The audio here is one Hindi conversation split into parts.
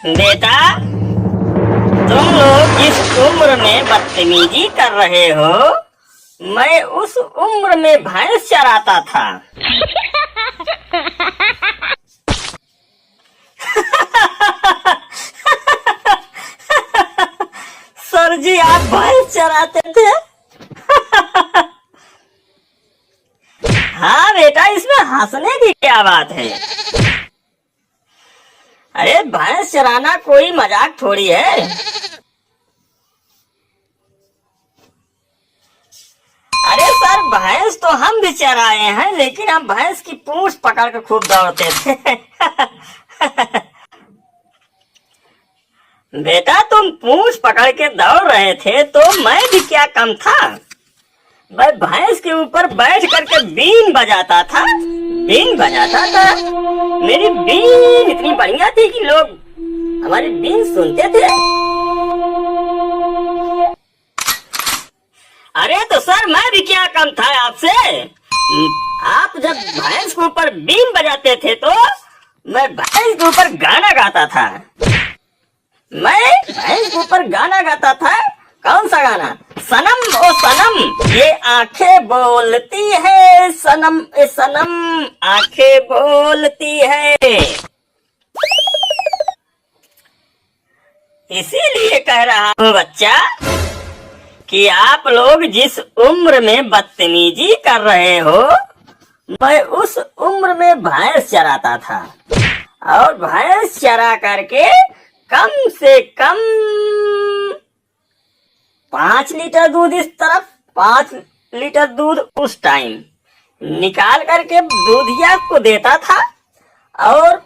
बेटा, तुम लोग जिस उम्र में बदतमीजी कर रहे हो, मैं उस उम्र में भैंस चराता था। सर जी, आप भैंस चराते थे? हाँ बेटा, इसमें हंसने की क्या बात है। अरे भैंस चराना कोई मजाक थोड़ी है। अरे सर, भैंस तो हम भी चराए हैं, लेकिन हम भैंस की पूंछ पकड़ कर खूब दौड़ते थे। बेटा, तुम पूंछ पकड़ के दौड़ रहे थे तो मैं भी क्या कम था। मैं भैंस के ऊपर बैठ करके बीन बजाता था। बीन बजाता था। मेरी बीन इतनी बढ़िया थी कि लोग हमारी बीन सुनते थे। अरे तो सर, मैं भी क्या कम था आपसे। आप जब भैंस के ऊपर बीन बजाते थे तो मैं भैंस के ऊपर गाना गाता था। मैं भैंस के ऊपर गाना गाता था। कौन सा गाना? सनम ओ सनम ये आंखें बोलती है, सनम ए सनम आंखें बोलती है। इसीलिए कह रहा हूँ बच्चा कि आप लोग जिस उम्र में बदतमीजी कर रहे हो, मैं उस उम्र में भैंस चराता था। और भैंस चरा करके कम से कम 5 लीटर दूध इस तरफ, 5 लीटर दूध उस टाइम निकाल करके दूधिया को देता था। और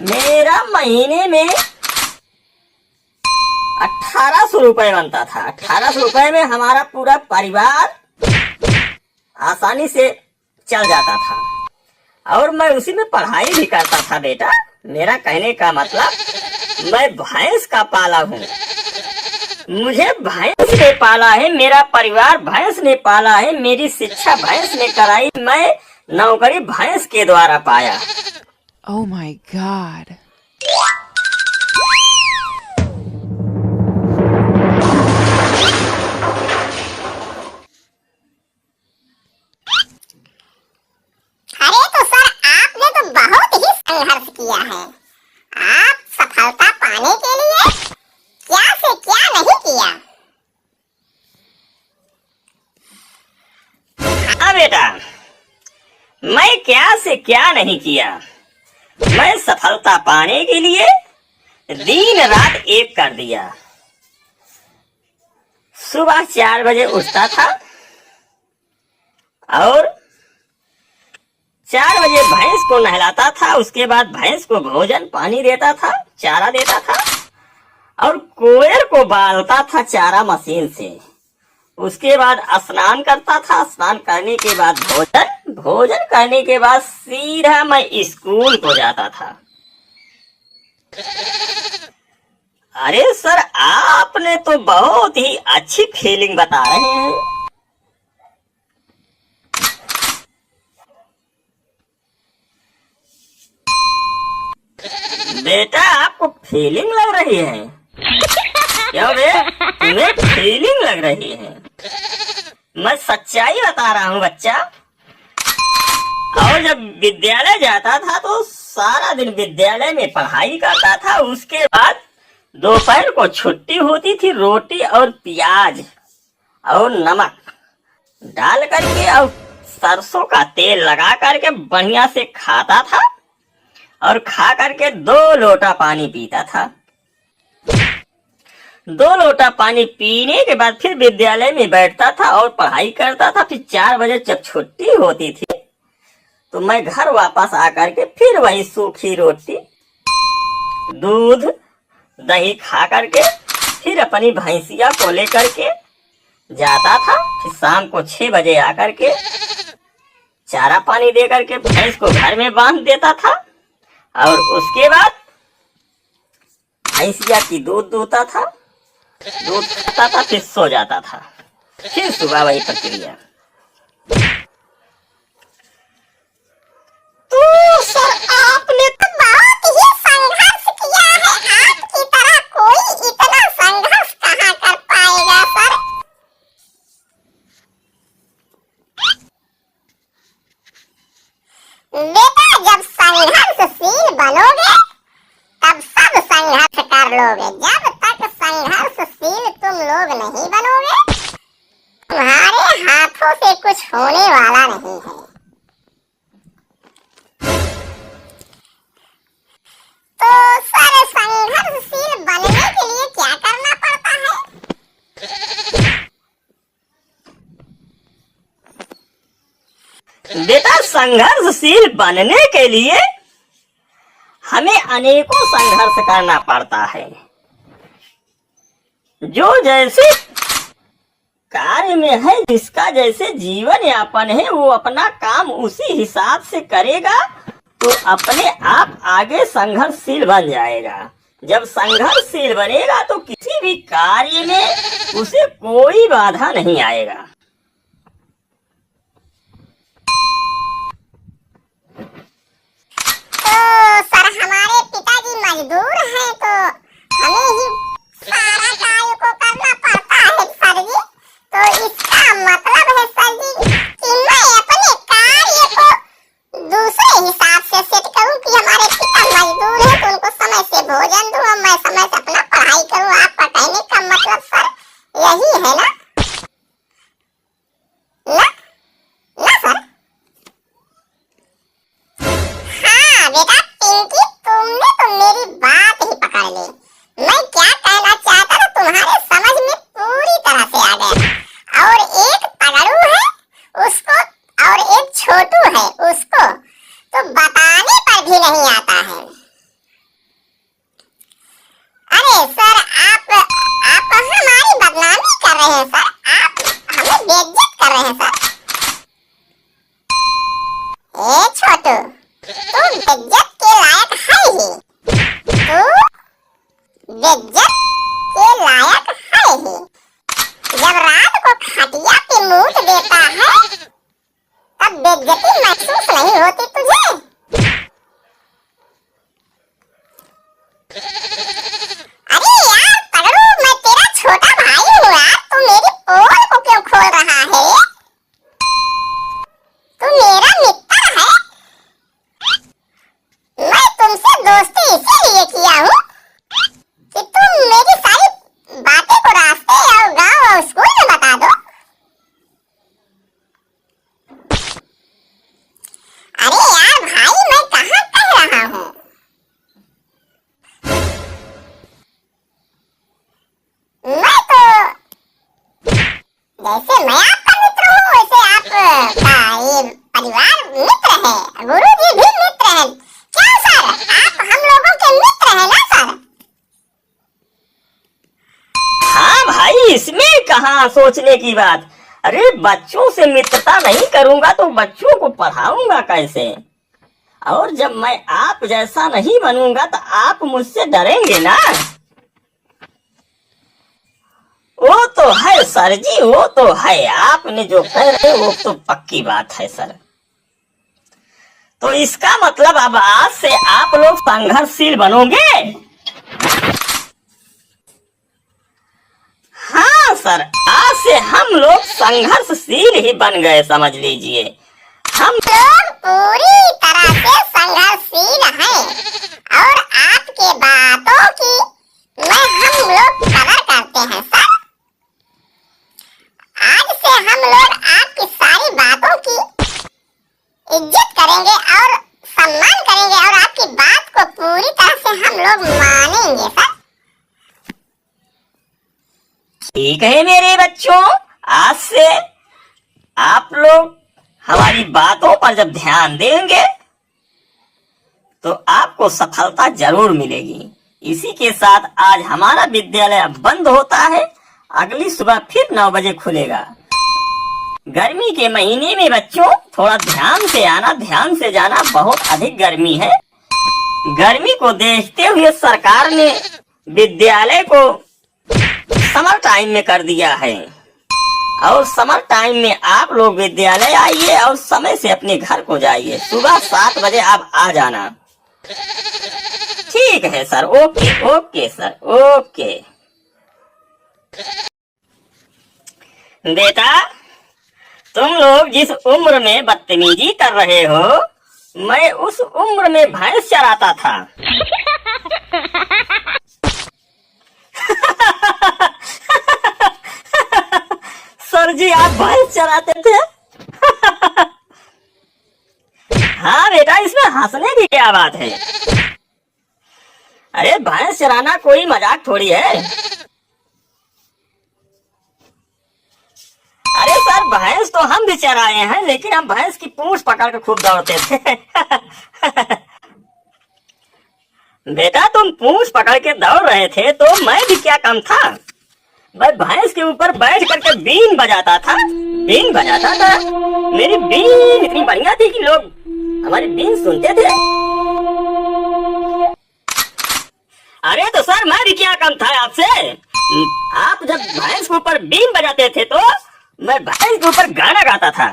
मेरा महीने में 1800 रुपए बनता था। 1800 रुपए में हमारा पूरा परिवार आसानी से चल जाता था। और मैं उसी में पढ़ाई भी करता था। बेटा, मेरा कहने का मतलब, मैं भैंस का पाला हूँ। मुझे भैंस ने पाला है, मेरा परिवार भैंस ने पाला है, मेरी शिक्षा भैंस ने कराई, मैं नौकरी भैंस के द्वारा पाया। Oh my God. अरे तो सर, आपने तो बहुत ही संघर्ष किया है। आप सफलता पाने के लिए क्या से क्या नहीं किया। हाँ बेटा, मैं क्या से क्या नहीं किया। मैं सफलता पाने के लिए दिन रात एक कर दिया। सुबह 4 बजे उठता था और 4 बजे भैंस को नहलाता था। उसके बाद भैंस को भोजन पानी देता था, चारा देता था और कोयर को बालता था चारा मशीन से। उसके बाद स्नान करता था। स्नान करने के बाद भोजन करने के बाद सीधा मैं स्कूल को जाता था। अरे सर, आपने तो बहुत ही अच्छी फीलिंग बता रहे हैं। बेटा, आपको फीलिंग लग रही है? क्यों बे, तुम्हें फीलिंग लग रही है? मैं सच्चाई बता रहा हूँ बच्चा। और जब विद्यालय जाता था तो सारा दिन विद्यालय में पढ़ाई करता था। उसके बाद दोपहर को छुट्टी होती थी। रोटी और प्याज और नमक डाल करके और सरसों का तेल लगा करके बढ़िया से खाता था। और खा करके 2 लोटा पानी पीता था। 2 लोटा पानी पीने के बाद फिर विद्यालय में बैठता था और पढ़ाई करता था। फिर 4 बजे जब छुट्टी होती थी तो मैं घर वापस आकर के फिर वही सूखी रोटी, दूध, दही खा करके फिर अपनी भैंसिया को लेकर के जाता था। फिर शाम को 6 बजे आकर के चारा पानी दे करके भैंस को घर में बांध देता था। और उसके बाद भैंसिया की दूध दूता था, दूध खाता था, फिर सो जाता था। फिर सुबह वही प्रक्रिया। तो सर, आपने तो बहुत ही संघर्ष किया है। आपकी लोगे, जब तक संघर्षशील तुम लोग नहीं बनोगे, तुम्हारे हाथों से कुछ होने वाला नहीं है। तो सर, संघर्षशील बनने के लिए क्या करना पड़ता है? बेटा, संघर्षशील बनने के लिए हमें अनेकों संघर्ष करना पड़ता है। जो जैसे कार्य में है, जिसका जैसे जीवन यापन है, वो अपना काम उसी हिसाब से करेगा तो अपने आप आगे संघर्षशील बन जाएगा। जब संघर्षशील बनेगा तो किसी भी कार्य में उसे कोई बाधा नहीं आएगा। तो सर, हमारे पिताजी मजदूर हैं, तो हमें ही सारा कार्य को करना पड़ता है सर जी। तो इसका मतलब है सर जी कि मैं अपने कार्य को दूसरे हिसाब से सेट करूं कि हमारे पिता मजदूर हैं तो उनको समय से भोजन दूं और मैं समय से अपना पढ़ाई करूं। आपका कहने का मतलब सर यही है ना? ना ना सर? हाँ बेटा पिंकी, तुमने तो मेरी बात ही पकड़ ली। मैं क्या कहना चाहता था तुम्हारे समझ में पूरी तरह से आ गया। और एक तगड़ू है उसको और एक छोटू है उसको तो बताने पर भी नहीं आता है। अरे सर, आप हमारी बदनामी कर रहे हैं सर, आप हमें बेइज्जत कर रहे हैं सर। ए छोटू, तू बेइज्जत के लायक है ही, तू बेइज्जत के लायक है ही। जब रात को खटिया पे मूत देता है तब बेइज्जती महसूस नहीं होती तुझे? अरे यार तगड़ू, मैं तेरा छोटा भाई हूँ यार, तू मेरी पोल को क्यों खोल रहा है? तू मेरा मित्र है। मैं तुमसे दोस्ती इसीलिए किया हूँ कि तुम मेरी सारी बातें को रास्ते और गांव और स्कूल में बता दो। अरे यार भाई, मैं कहाँ कह रहा हूँ? मैं तो जैसे मैं आपका मित्र हूँ वैसे आपका ये परिवार मित्र है, गुरुजी भी मित्र है। क्या सर, आप हम लोगों के मित्र हैं ना सर? हाँ भाई, इसमें कहाँ सोचने की बात। अरे बच्चों से मित्रता नहीं करूंगा तो बच्चों को पढ़ाऊंगा कैसे? और जब मैं आप जैसा नहीं बनूंगा तो आप मुझसे डरेंगे ना। वो तो है सर जी, वो तो है। आपने जो कह रहे वो तो पक्की बात है सर। तो इसका मतलब अब आज से आप लोग संघर्षशील बनोगे? हाँ सर, आज से हम लोग संघर्षशील ही बन गए, समझ लीजिए। हम लोग पूरी तरह से संघर्षशील हैं और आपके बातों की हम लोग कदर करते हैं सर। आज से हम लोग आपकी सारी बातों की इज्जत करेंगे और सम्मान करेंगे और आपकी बात को पूरी तरह से हम लोग मानेंगे सर। ठीक है मेरे बच्चों, आज से आप लोग हमारी बातों पर जब ध्यान देंगे तो आपको सफलता जरूर मिलेगी। इसी के साथ आज हमारा विद्यालय बंद होता है। अगली सुबह फिर 9 बजे खुलेगा। गर्मी के महीने में बच्चों थोड़ा ध्यान से आना, ध्यान से जाना। बहुत अधिक गर्मी है। गर्मी को देखते हुए सरकार ने विद्यालय को समर टाइम में कर दिया है और समर टाइम में आप लोग विद्यालय आइए और समय से अपने घर को जाइए। सुबह 7 बजे आप आ जाना। ठीक है sir, okay okay sir, okay. बेटा, तुम लोग जिस उम्र में बदतमीजी कर रहे हो, मैं उस उम्र में भैंस चराता था। जी आप भैंस चराते थे? हाँ बेटा, इसमें हंसने की क्या बात है? अरे भैंस चराना कोई मजाक थोड़ी है। अरे सर, भैंस तो हम भी चराए हैं, लेकिन हम भैंस की पूंछ पकड़ के खूब दौड़ते थे। बेटा तुम पूंछ पकड़ के दौड़ रहे थे तो मैं भी क्या कम था? मैं भैंस के ऊपर बैठ करके बीन बजाता था। बीन बजाता था, मेरी बीन इतनी बढ़िया थी कि लोग हमारी बीन सुनते थे। अरे तो सर, मैं भी क्या कम था आपसे? आप जब भैंस के ऊपर बीन बजाते थे तो मैं भैंस के ऊपर गाना गाता था।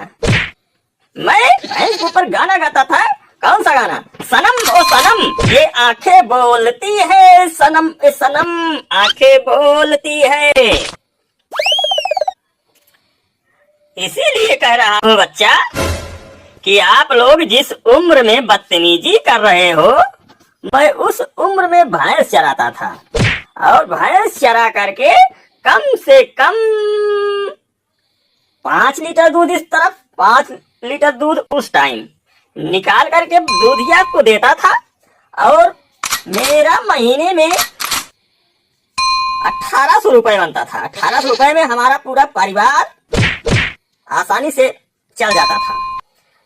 मैं भैंस के ऊपर गाना गाता था। कौन सा गाना? सनम ओ सनम ये आंखें बोलती है, सनम ए सनम आंखें बोलती है। इसीलिए कह रहा हूँ बच्चा कि आप लोग जिस उम्र में बदतमीजी कर रहे हो, मैं उस उम्र में भैंस चराता था। और भैंस चरा करके कम से कम 5 लीटर दूध इस तरफ, 5 लीटर दूध उस टाइम निकाल करके दूधिया को देता था। और मेरा महीने में 1800 रुपए बनता था। 1800 रुपए में हमारा पूरा परिवार आसानी से चल जाता था।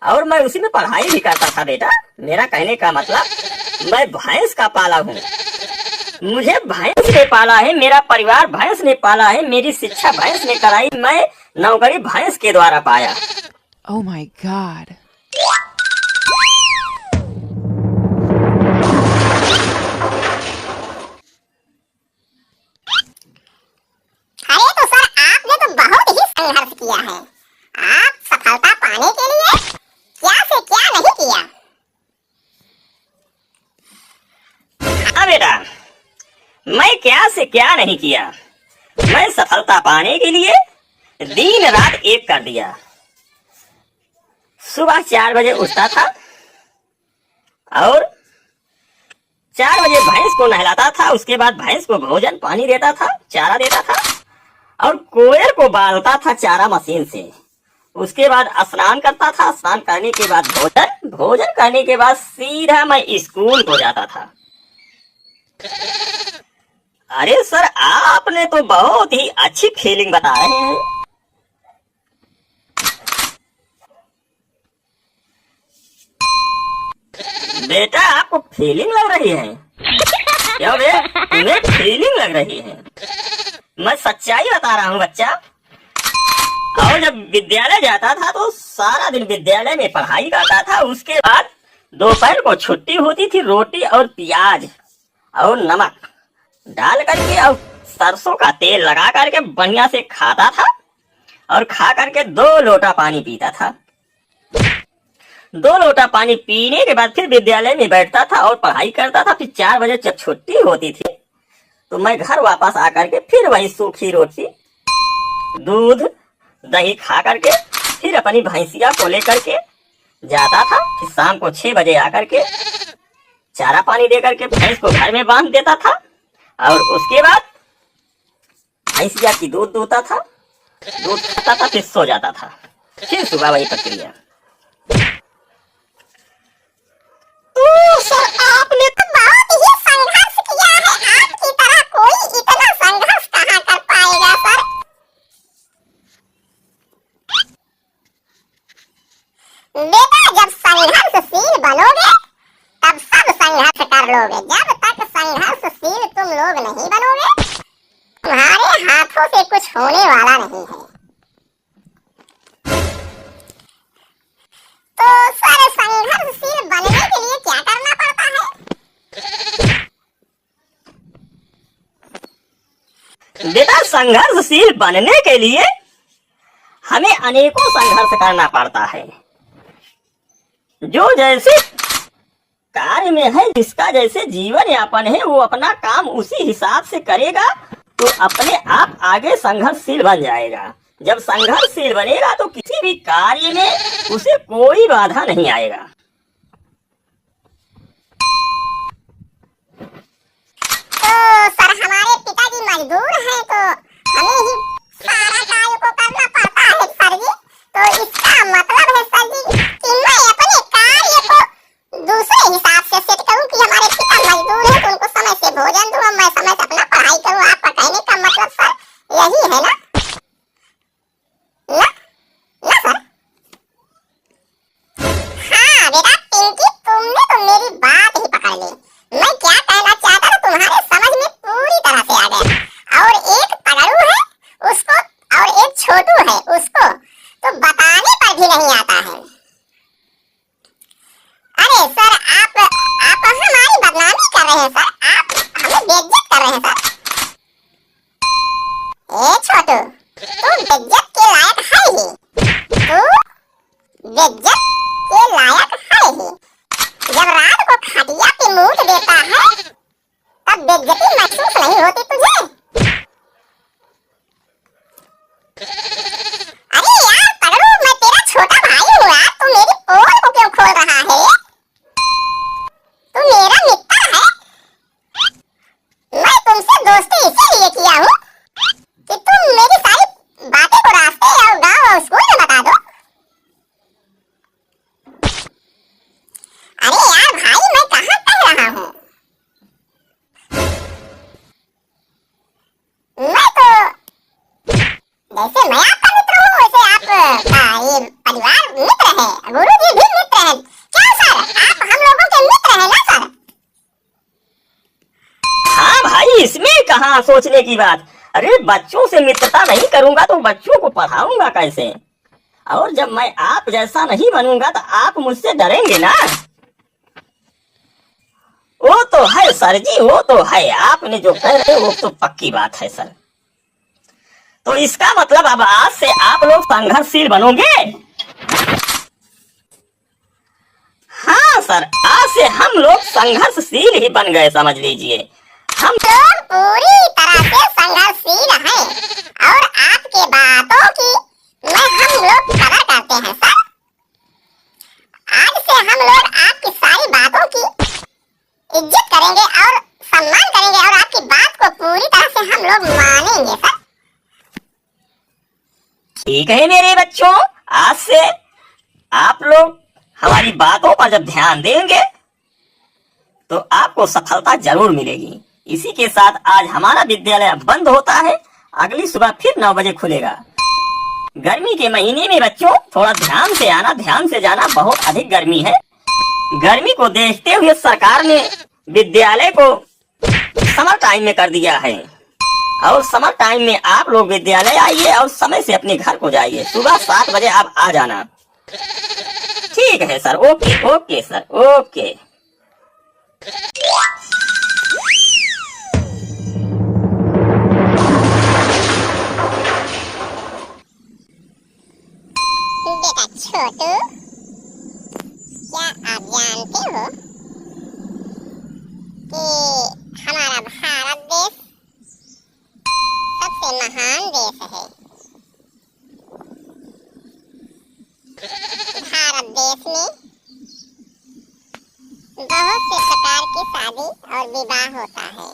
और मैं उसी में पढ़ाई भी करता था बेटा। मेरा कहने का मतलब, मैं भैंस का पाला हूँ। मुझे भैंस ने पाला है, मेरा परिवार भैंस ने पाला है, मेरी शिक्षा भैंस ने कराई, मैं नौकरी भैंस के द्वारा पाया। Oh my God. अरे तो सर, आपने तो बहुत ही संघर्ष किया है। आप सफलता पाने के लिए क्या से क्या नहीं किया। हाँ बेटा, मैं क्या से क्या नहीं किया। मैं सफलता पाने के लिए दिन रात एक कर दिया। सुबह 4 बजे उठता था और 4 बजे भैंस को नहलाता था। उसके बाद भैंस को भोजन पानी देता था, चारा देता था और कोयर को बालता था चारा मशीन से। उसके बाद स्नान करता था। स्नान करने के बाद भोजन करने के बाद सीधा मैं स्कूल को जाता था। अरे सर, आपने तो बहुत ही अच्छी फीलिंग बता रहे हैं। बेटा आपको फीलिंग लग रही है? क्यों बे, तुम्हें फीलिंग लग रही है? मैं सच्चाई बता रहा हूँ बच्चा। और जब विद्यालय जाता था तो सारा दिन विद्यालय में पढ़ाई करता था। उसके बाद दोपहर को छुट्टी होती थी। रोटी और प्याज और नमक डाल करके और सरसों का तेल लगा करके बढ़िया से खाता था। और खा करके 2 लोटा पानी पीता था। 2 लोटा पानी पीने के बाद फिर विद्यालय में बैठता था और पढ़ाई करता था। फिर 4 बजे जब छुट्टी होती थी तो मैं घर वापस आकर के फिर वही सूखी रोटी, दूध, दही खा करके फिर अपनी भैंसिया को लेकर के जाता था। फिर शाम को 6 बजे आकर के चारा पानी दे करके भैंस को घर में बांध देता था। और उसके बाद भैंसिया की दूध दूता था, दूध खाता था, फिर सो जाता था। फिर सुबह वही प्रक्रिया। तो सर, आपने तो बहुत ही संघर्ष किया है। आपकी तरह कोई इतना संघर्ष कहाँ कर पाएगा सर। बेटा, जब संघर्षशील बनोगे तब सब संघर्ष कर लोगे। जब तक संघर्षशील तुम लोग नहीं बनोगे, तुम्हारे हाथों से कुछ होने वाला नहीं है। तो सर, संघर्षशील बनने के लिए क्या करना पड़ता है? बेटा, संघर्षशील बनने के लिए हमें अनेकों संघर्ष करना पड़ता है। जो जैसे कार्य में है, जिसका जैसे जीवन यापन है, वो अपना काम उसी हिसाब से करेगा तो अपने आप आगे संघर्षशील बन जाएगा। जब संघर्षशील बनेगा तो किसी भी कार्य में उसे कोई बाधा नहीं आएगा। तो सर, हमारे पिताजी मजदूर हैं तो हमें ही सारा कार्य को करना पड़ता है भोजन दूं और मैं समय से अपना पढ़ाई करूं। आपका कहने का मतलब सर यही है ना? ना ना सर? हाँ बेटा पिंकी, तुमने तो मेरी बात ही पकड़ ली। मैं क्या कहना चाहता था तुम्हारे समझ में पूरी तरह से आ गया। और एक तगड़ू है उसको और एक छोटू है उसको तो बताने पर भी नहीं आता है। अरे सर आप हमारी बदनामी कर रहे हैं सर, आप हमें बेइज्जत कर रहे हैं सर। ए छोटू, तू बेइज्जत के लायक है ही, तू बेइज्जत के लायक है ही। जब रात को खटिया पे मूत देता है तब बेइज्जती महसूस नहीं होती तुझे? अरे यार तगड़ू, मैं तेरा छोटा भाई हूँ यार, तू मेरी पोल को क्यों खोल रहा है? तू मेरा मित्र है। मैं तुमसे दोस्ती इसीलिए किया हूँ कि तुम मेरी सारी बातें को रास्ते और गांव और स्कूल में बता दो। अरे यार भाई, मैं कहाँ कह रहा हूँ, मैं तो जैसे मैं आपका मित्र हूँ वैसे आपका ये परिवार मित्र है, गुरुजी भी मित्र है। क्या सर, आप हम लोगों के मित्र हैं ना सर? हाँ भाई, इसमें कहाँ सोचने की बात। अरे बच्चों से मित्रता नहीं करूंगा तो बच्चों को पढ़ाऊंगा कैसे? और जब मैं आप जैसा नहीं बनूंगा तो आप मुझसे डरेंगे ना। वो तो है सर जी, वो तो है, आपने जो कह रहे वो तो पक्की बात है सर। तो इसका मतलब अब आज से आप लोग संघर्षशील बनोगे? हाँ सर, आज से हम लोग संघर्षशील ही बन गए, समझ लीजिए। हम लोग पूरी तरह से संघर्षशील हैं और आपके बातों की हम लोग कदर करते हैं सर। आज से हम लोग आपकी सारी बातों की इज्जत करेंगे और सम्मान करेंगे और आपकी बात को पूरी तरह से हम लोग मानेंगे सर। ठीक है मेरे बच्चों, आज से आप लोग हमारी बातों पर जब ध्यान देंगे तो आपको सफलता जरूर मिलेगी। इसी के साथ आज हमारा विद्यालय बंद होता है, अगली सुबह फिर 9 बजे खुलेगा। गर्मी के महीने में बच्चों थोड़ा ध्यान से आना, ध्यान से जाना, बहुत अधिक गर्मी है। गर्मी को देखते हुए सरकार ने विद्यालय को समर टाइम में कर दिया है और समर टाइम में आप लोग विद्यालय आइए और समय से अपने घर को जाइए। सुबह 7 बजे आप आ जाना। ठीक है sir, okay okay sir, okay. बेटा छोटू, क्या आप जानते हो कि हमारा भारत देश सबसे महान देश है? भारत देश में बहुत से प्रकार की शादी और विवाह होता है।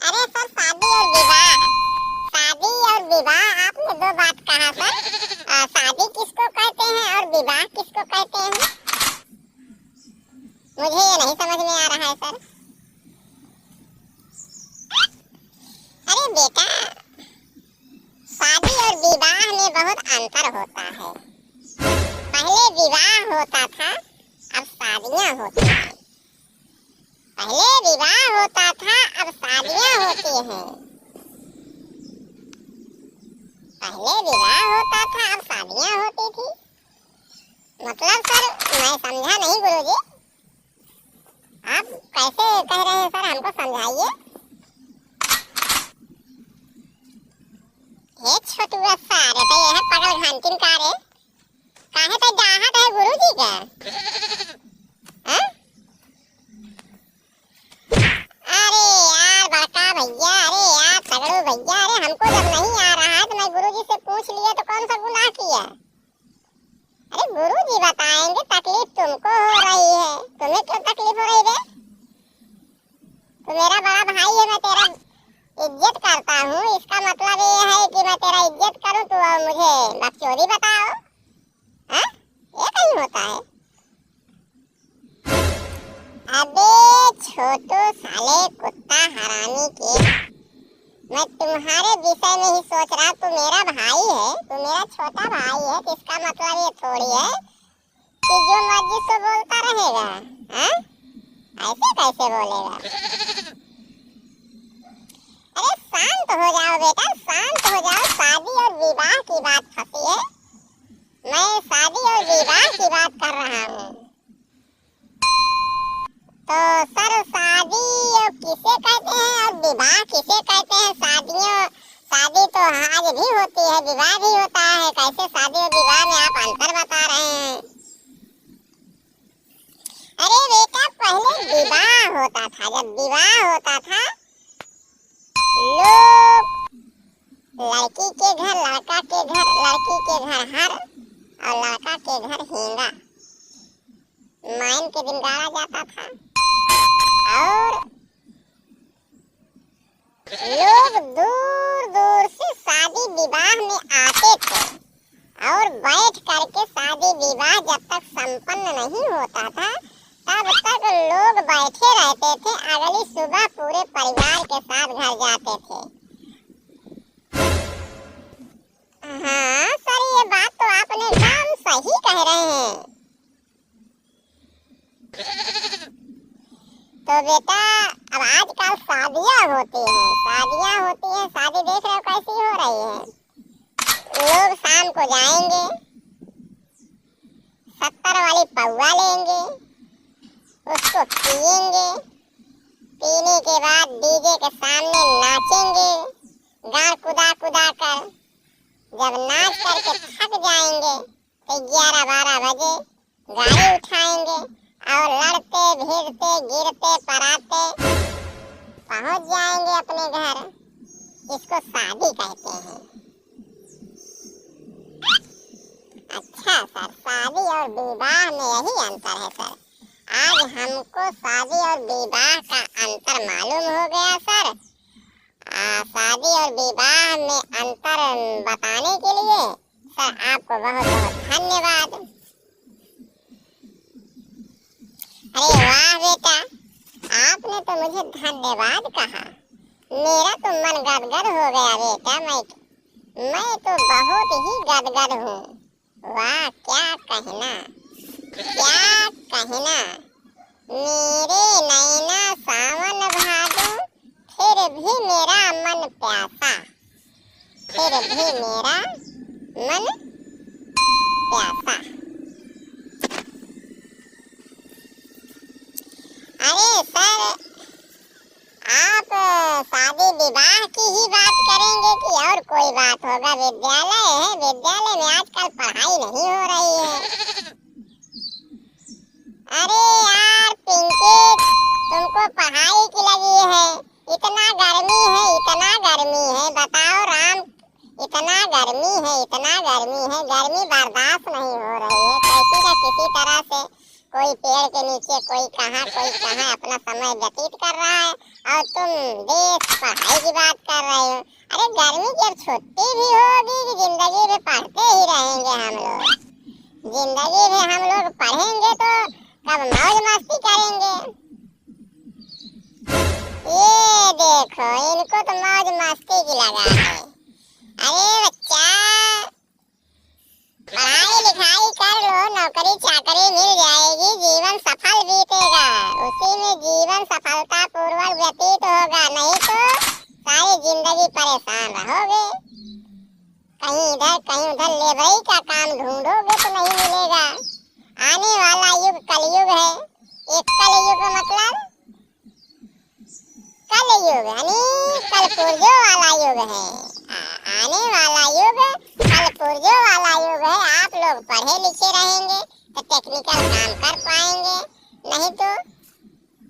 अरे सर, शादी और विवाह आपने दो बात कहा सर। शादी किसको कहते हैं और विवाह किसको कहते हैं, मुझे ये नहीं समझ में आ रहा है सर। अरे बेटा, शादी और विवाह में बहुत अंतर होता है। पहले विवाह होता था, अब शादियां होती हैं। पहले विवाह होता था, अब शादियां होती हैं। पहले विवाह होता था, अब शादियां होती थी। मतलब सर मैं समझा नहीं गुरुजी, आप कैसे कह रहे हैं सर, हमको समझाइए। हे छोटुआ सारे तो ये है पगल घंटिन कारे, काहे तो डाहत है गुरुजी का? हाँ? अरे यार बड़का भैया, अरे यार तगड़ू भैया, अरे हमको जब नहीं आ रहा है तो मैं गुरुजी से पूछ लिया तो कौन सा गुनाह किया? अरे गुरुजी बताएंगे, तकलीफ तुमको हो रही है, तुम्हें क्यों तकलीफ हो रही है? तू मेरा बड़ा भाई है, मैं तेरा इज्जत करता हूँ, इसका मतलब ये है कि मैं तेरा इज्जत करूँ, तू और मुझे बकचोदी बताओ? हाँ? ये कहीं होता है। अबे छोटू साले कुत्ता हरामी के, मैं तुम्हारे विषय में ही सोच रहा। तू मेरा भाई है, तू मेरा छोटा भाई है, तो इसका मतलब ये थोड़ी है कि जो मर्जी सो बोलता रहेगा। हाँ, ऐसे कैसे बोलेगा? अरे शांत हो जाओ बेटा, शांत हो जाओ। शादी और विवाह की बात फंसी है, मैं शादी और विवाह की बात कर रहा हूँ। तो सर शादी किसे कहते हैं और विवाह किसे कहते हैं? शादी तो आज भी होती है, विवाह भी होता है। कैसे शादी और विवाह में आप अंतर बता रहे हैं? अरे बेटा पहले विवाह होता था, जब विवाह होता था लोग लड़की के घर लड़का के घर, लड़की के घर हर और लड़का के घर हींगा मायन के दिन गाड़ा जाता था। और लोग दूर दूर से शादी विवाह में आते थे और बैठ करके शादी विवाह जब तक संपन्न नहीं होता था तब तक लोग बैठे रहते थे। अगली सुबह पूरे परिवार के साथ घर जाते थे। हाँ सर, ये बात तो आपने एकदम सही कह रहे हैं। तो बेटा अब आजकल शादियाँ होती हैं, शादी देख रहे हो कैसी हो रही है। लोग शाम को जाएंगे, 70 वाली पौवा लेंगे, उसको पिएंगे, पीने के बाद डीजे के सामने नाचेंगे गाड़ कुदा कुदा कर। जब नाच करके थक जाएंगे तो 11-12 बजे गाड़ी उठाएंगे और लड़ते भिड़ते गिरते पड़ाते पहुंच जाएंगे अपने घर। इसको शादी कहते हैं। अच्छा सर, शादी और विवाह में यही अंतर है सर। आज हमको शादी और विवाह का अंतर मालूम हो गया सर। शादी और विवाह में अंतर बताने के लिए सर आपको बहुत बहुत धन्यवाद। अरे वाह बेटा, आपने तो मुझे धन्यवाद कहा, मेरा तो मन गदगद हो गया बेटा। मैं तो बहुत ही गदगद हूँ। वाह क्या कहना, क्या कहना। मेरे नैना सावन भादो, फिर भी मेरा मन प्यासा, फिर भी मेरा मन प्यासा। अरे सर, आप शादी विवाह की ही बात करेंगे कि और कोई बात होगा? विद्यालय है, विद्यालय में आजकल पढ़ाई नहीं हो रही है। अरे यार पिंकी, तुमको पढ़ाई की लगी है। इतना गर्मी है, इतना गर्मी है, बताओ राम, इतना गर्मी है, इतना गर्मी है, गर्मी बर्दाश्त नहीं हो रही है। कैसी न किसी तरह से कोई पेड़ के नीचे, कोई कहाँ अपना समय व्यतीत कर रहा है और तुम देश पढ़ाई की बात कर रहे हो। अरे गर्मी की अब छुट्टी भी होगी कि जिंदगी में पढ़ते ही रहेंगे हम लोग? जिंदगी में हम लोग पढ़ेंगे तो कब मौज मस्ती करेंगे? ये देखो, इनको तो मौज मस्ती की लगा है। अरे बच्चा, पढ़ाई लिखाई कर लो, नौकरी चाकरी मिल जाएगी, जीवन सफल बीतेगा, उसी में जीवन सफलता पूर्वक व्यतीत होगा। नहीं तो सारी जिंदगी परेशान रहोगे। कहीं इधर कहीं उधर लेबरी का काम ढूंढोगे तो नहीं मिलेगा। आने वाला युग कलयुग है। एक कलयुग मतलब कलयुग यानी कलपुर्जों वाला युग है। आने वाला युग कलपुर्जों वाला युग है। आप लोग पढ़े लिखे रहेंगे तो टेक्निकल काम कर पाएंगे, नहीं तो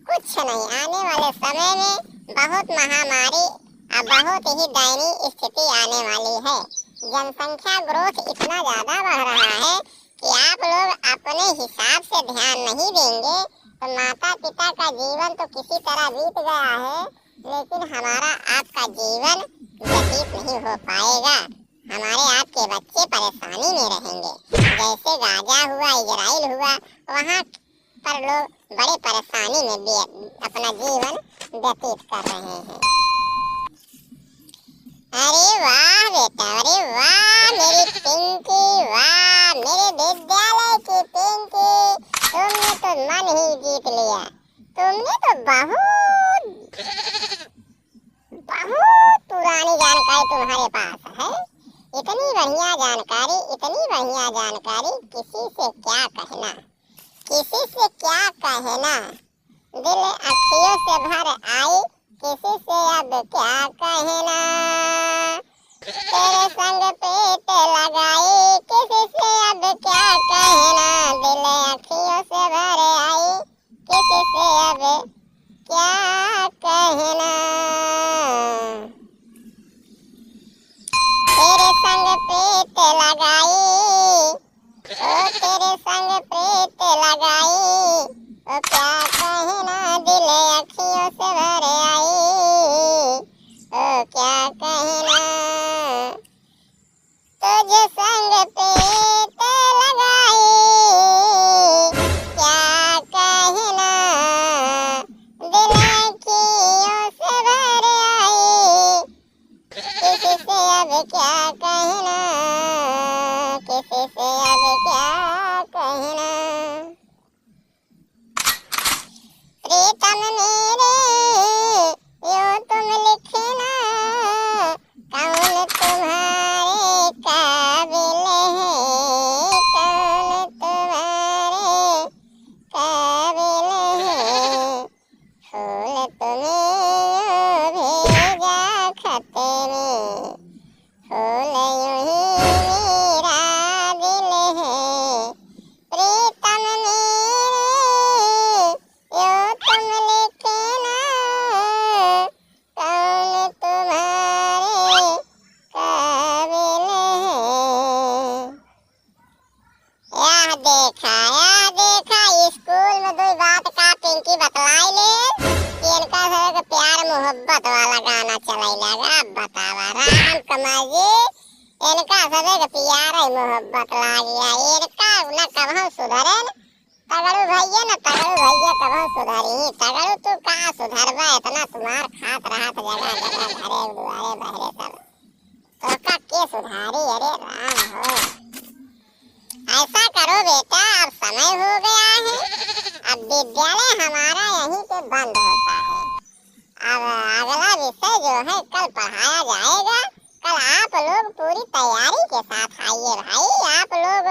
कुछ नहीं। आने वाले समय में बहुत महामारी और बहुत ही दयनीय स्थिति आने वाली है। जनसंख्या ग्रोथ इतना ज्यादा बढ़ रहा है कि आप लोग अपने हिसाब से ध्यान नहीं देंगे तो माता पिता का जीवन तो किसी तरह बीत गया है, लेकिन हमारा आपका जीवन व्यतीत नहीं हो पाएगा। हमारे आपके बच्चे परेशानी में रहेंगे। जैसे गाजा हुआ, इजराइल हुआ, वहाँ पर लोग बड़े परेशानी में अपना जीवन व्यतीत कर रहे हैं। अरे वाह बेटा, अरे वाह मेरी पिंकी, वाह मेरे विद्यालय की पिंकी, तुमने तो मन ही जीत लिया। तुमने तो बहुत पुरानी जानकारी तुम्हारे पास है। इतनी बढ़िया जानकारी, इतनी बढ़िया जानकारी, किसी से क्या कहना, किसी से क्या कहना। दिल अखियों से भर आई, किसी से अब क्या कहना। तेरे संग पेट लगाई, किसी से अब क्या कहना। दिल अखियों से भर आई, किसी से अब क्या कहना। तेरे संग पेट लगाई, ओ तेरे संग पेट लगाई, ओ क्या कहना। दिल अखियों से भर आई, ओ क्या कहना। तुझे संग पेट लगाई, क्या कहना। दिल अखियों से भर आई, किसी से अब क्या कहना, किसी से अब क्या कहना। प्रीतम मेरे यूं तुम लिखना, कौन तुम्हारे काबिल है, कौन तुम्हारे काबिल है। फूल तुम्हें भेजा खत में, फूल यूं ही मेरा दिल है। प्रीतम मेरे यूं तुम लिखना, कौन तुम्हारे काबिल है। यह देखा स्कूल में दो बात का पिंकी बतलाई ले कि इनका सब प्यार मोहब्बत वाला गाना चलाई लगा। अब बतावा राम कमल जी, इनका सब प्यार है मोहब्बत ला गया। इनका न कभू सुधरे न तगड़ू भैया, न तगड़ू भैया कभू सुधरी। तगड़ू तू कहाँ सुधरबा, इतना तुम्हार खात रहा तो जगह जगह घरे दुआरे बहरे सब तो का के सुधारी। अरे राम हो, ऐसा करो बेटा, अब समय हो गया है, अब विद्यालय हमारा यहीं पे बंद होता है। अब अगला विषय जो है कल पढ़ाया जाएगा। कल आप लोग पूरी तैयारी के साथ आइए भाई। आप लोग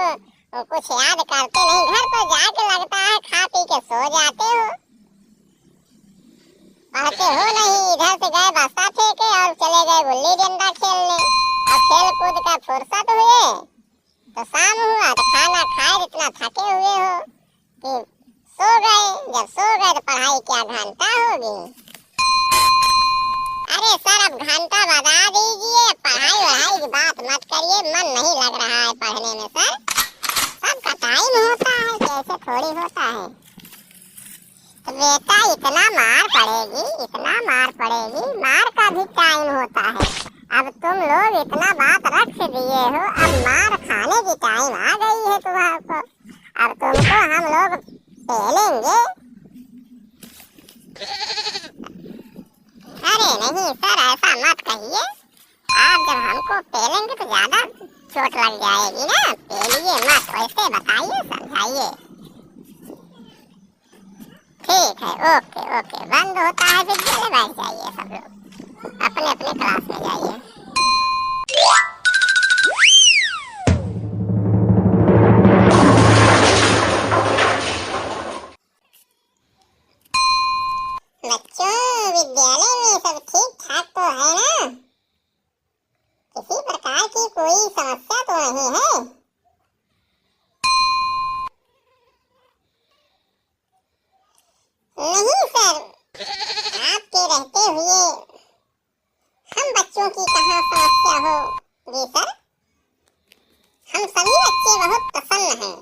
कुछ याद करते नहीं, घर पर जाके लगता है खा पी के सो जाते हो, पढ़ते हो नहीं। इधर से गए बस्ता फेंके और चले गए गुल्ली डंडा खेलने, और खेल कूद का फुर्सत हुए तो शाम हुआ तो खाना खाए, इतना थके हुए हो कि सो गए। जब सो गए तो पढ़ाई क्या घंटा होगी। अरे सर अब घंटा बता दीजिए, पढ़ाई वढ़ाई की बात मत करिए, मन नहीं लग रहा है पढ़ने में सर। सबका टाइम होता है, कैसे थोड़ी होता है। तो बेटा इतना मार पड़ेगी, इतना मार पड़ेगी, मार का भी टाइम होता है। अब तुम लोग इतना बात रख दिए हो, अब मार खाने की टाइम आ गई है तुम्हारे। अब तुमको हम लोग पेलेंगे। अरे नहीं सर ऐसा मत कहिए, आप जब हमको पेलेंगे तो ज्यादा चोट लग जाएगी ना। पेलिए मत, वैसे बताइए समझाइए। ठीक है, ओके ओके, बंद होता है विद्यालय, बैठ जाइए सब लोग अपने अपने क्लास में जाइए। बच्चों विद्यालय में सब ठीक ठाक तो है ना, किसी प्रकार की कोई समस्या तो नहीं है। नहीं सर, आपके रहते हुए हम बच्चों की कहाँ समस्या होगी सर। हम सभी बच्चे बहुत प्रसन्न हैं,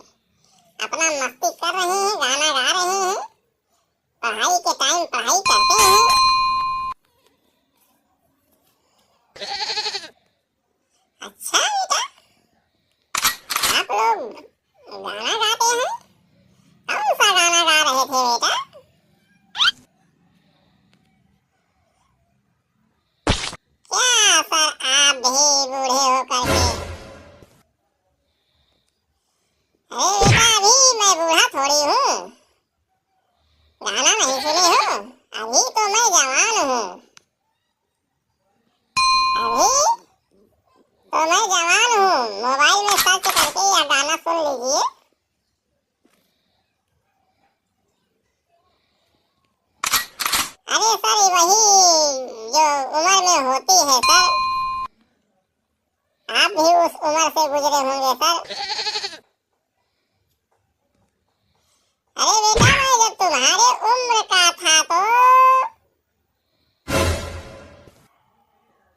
अपना मस्ती कर रहे हैं, गाना गा रहे हैं, पढ़ाई के टाइम पढ़ाई करते हैं। अच्छा में होती है सर। आप भी उस उम्र से गुजरे होंगे सर। अरे बेटा, मैं जब तुम्हारे उम्र का था तो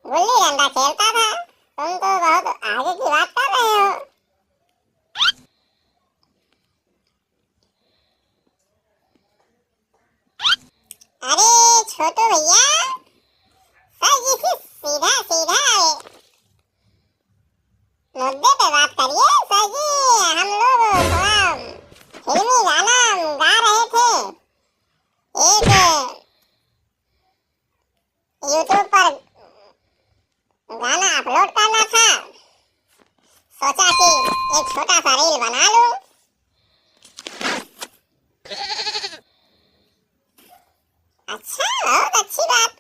गुल्ली डंडा खेलता था। तुम तो बहुत आगे की बात कर रहे हो। अरे छोटू भैया, सर जी से सीधा सीधा मुद्दे पे बात करिए। सर जी, हम लोग थोड़ा फिल्मी गाना गा रहे थे। एक यूट्यूब पर गाना अपलोड करना था। सोचा कि एक छोटा सा रील बना लूं। अच्छा, बहुत अच्छी बात।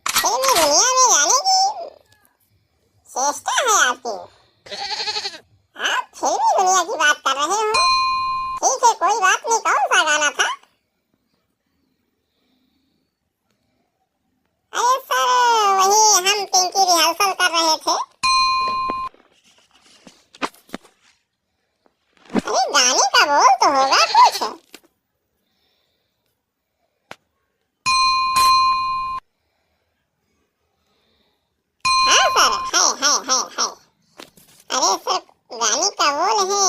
फिल्मी दुनिया में जाने की चेष्टा है आपकी। आप फिल्मी दुनिया की बात कर रहे हो। ठीक है, कोई बात नहीं। कौन सा गाना था? अरे सर, वही हम पिंकी रिहर्सल कर रहे थे। अरे गाने का बोल तो होगा कुछ। हाँ सर, है। अरे सर, गाने का बोल है,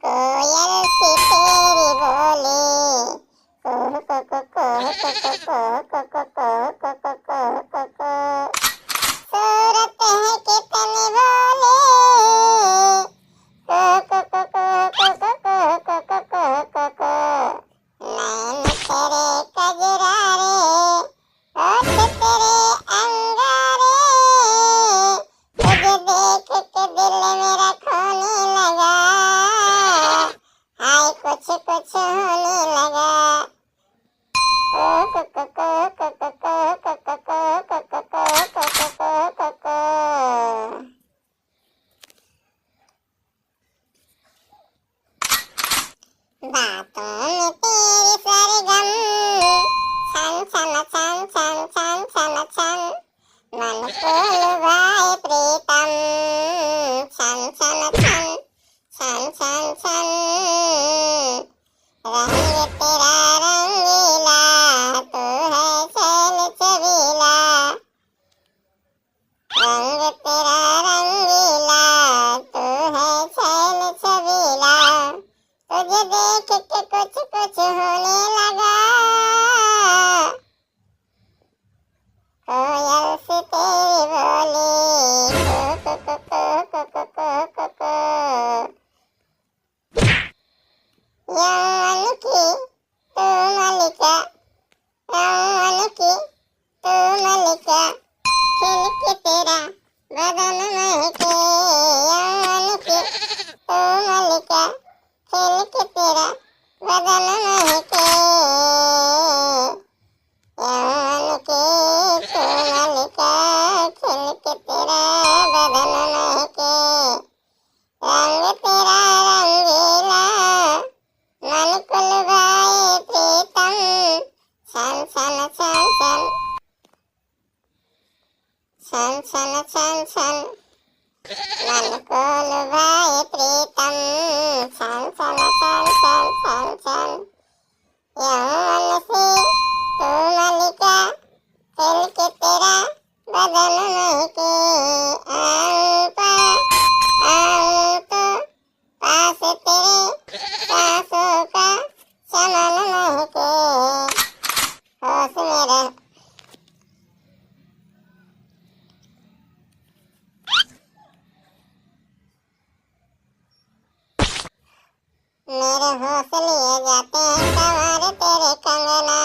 कोयल सी तेरी बोले, कोह को को कोह को को कोह को को कोह को को कोह को को, सूरत है कितने बोले, कोह को को कोह को को कोह को को कोह को को, नैन तेरे कजरारे, होठ तेरे अंगारे, तुझे देख के दिल मेरा खोने लगा, हाय कुछ कुछ होने लगा। को को को को को को को को को को को को को को। बातों में तेरी सरगम, छन छन छन छन छन छन छन, मन को लुभाए प्रीतम, छन छन छन छन छन छन, रंग तेरा रंगीला, तू है चल चबीला, रंग तेरा रंगीला, तू है चल चबीला, तुझे देख के कुछ कुछ होने लगा, कोयल से तेरी बोली, को को को को को को को को, यौवन की तू मलिका, यौवन की तू मलिका, खिल के तेरा बदन महके, यौवन की तू मलिका, खिल के तेरा बदन महके, यौवन की तू मलिका, खिल के तेरा बदन महके, रंग तेरा रंगीला, मन को लुभाए प्रीतम, छन छन छन छन छन छन छन छन, मन को लुभाए प्रीतम, छन छन छन छन छन छन, यौवन से तू मलिका, खिल के तेरा बदन महके, आऊं तो पास तेरे सांसों का चमन महके, होश में रह। मेरे होश लिए जाते हैं संवार तेरे कंगना,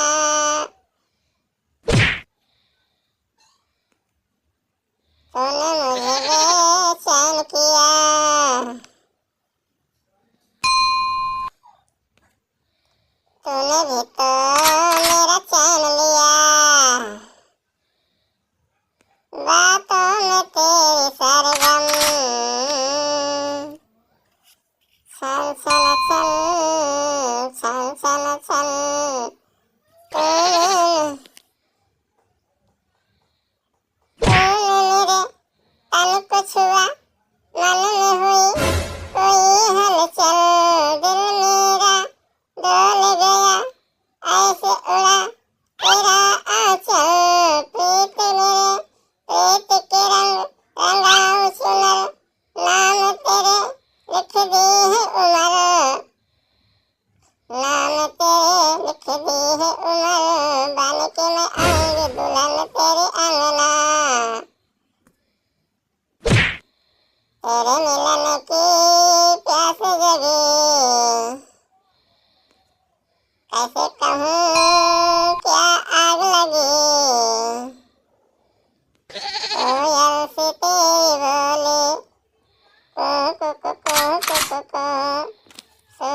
तूने मुझे बेचैन किया, तूने भी तो मेरा चैन लिया, बातों में तेरी सरगम, छन छन छन छन छन छन,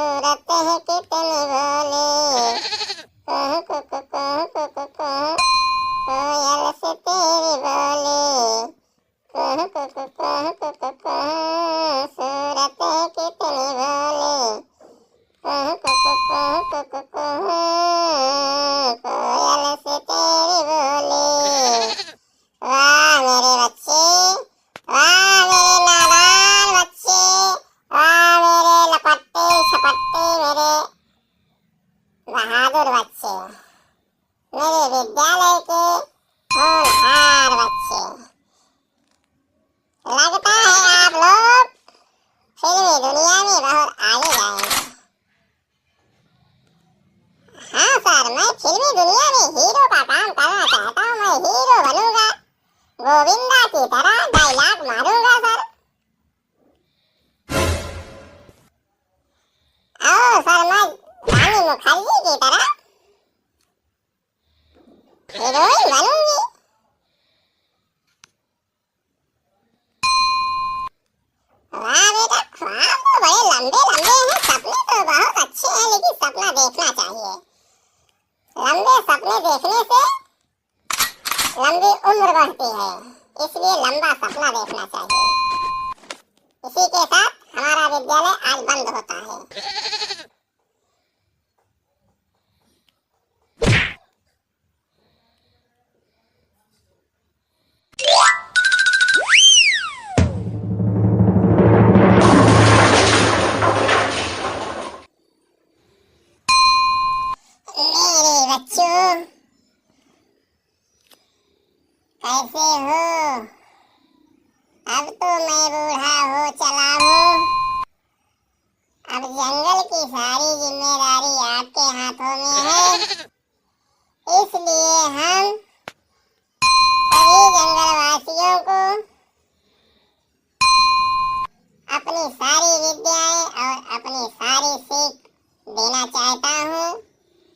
सूरत है कितनी भोली, कुहू कुकू कुहू कुकू कुहू, कोयल से तेरी बोली, कुहू कुकू कुहू कुकू कुहू, सूरत है कितनी भोली, कुहू कुकू कुहू कुकू कुहू, कोयल से तेरी बोली। वाह मेरे बच्चे, वाह मेरे नादान बच्चे, वाह मेरे लपट्टे छपट्टे, मेरे बहादुर बच्चे, मेरे विद्यालय के होनहार बच्चे। लगता है आप लोग फिल्मी दुनिया में बहुत आगे जाएंगे। हाँ सर, मैं फिल्मी दुनिया में हीरो का काम करना चाहता हूँ। मैं हीरो बनूंगा, गोविंदा की तरह डायलॉग मारूंगा सर। सर मैं रानी मुखर्जी की तरह हीरोइन बनूंगी। वाह बेटा, ख्वाब तो बड़े लंबे लंबे हैं, सपने तो बहुत अच्छे हैं, लेकिन सपना देखना चाहिए। लंबे सपने देखने से लंबी उम्र बढ़ती है, इसलिए लंबा सपना देखना चाहिए। इसी के साथ हमारा विद्यालय आज बंद होता है। मेरे बच्चों, कैसे हो? अब तो मैं बूढ़ा हो चला हूँ। अब जंगल की सारी जिम्मेदारी आपके हाथों में है, इसलिए हम सभी जंगलवासियों को अपनी सारी विद्याएं और अपनी सारी सीख देना चाहता हूँ।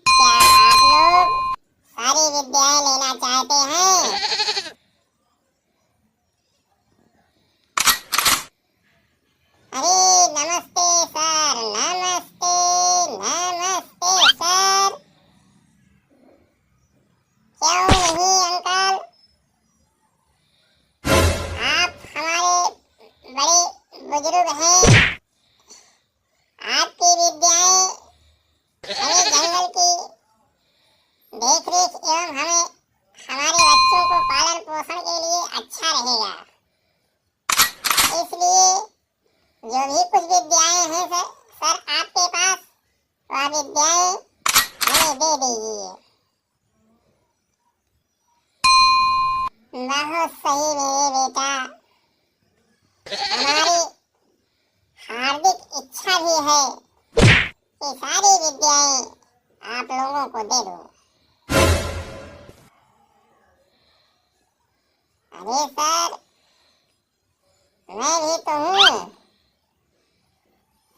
क्या आप लोग सारी विद्याएं लेना चाहते हैं? अरे नमस्ते सर, नमस्ते नमस्ते सर। क्यों नहीं अंकल, आप हमारे बड़े बुजुर्ग हैं। आपकी विद्याएं हमें जंगल की देख रेख एवं हमें हमारे बच्चों को पालन पोषण के लिए अच्छा रहेगा। इसलिए जो भी कुछ विद्याएं हैं सर आपके पास, वह विद्याएं हमें दे दीजिए। बहुत सही मेरे बेटा, हमारी हार्दिक इच्छा भी है कि सारी विद्याएं आप लोगों को दे दूं। अरे सर, मैं भी तो हूँ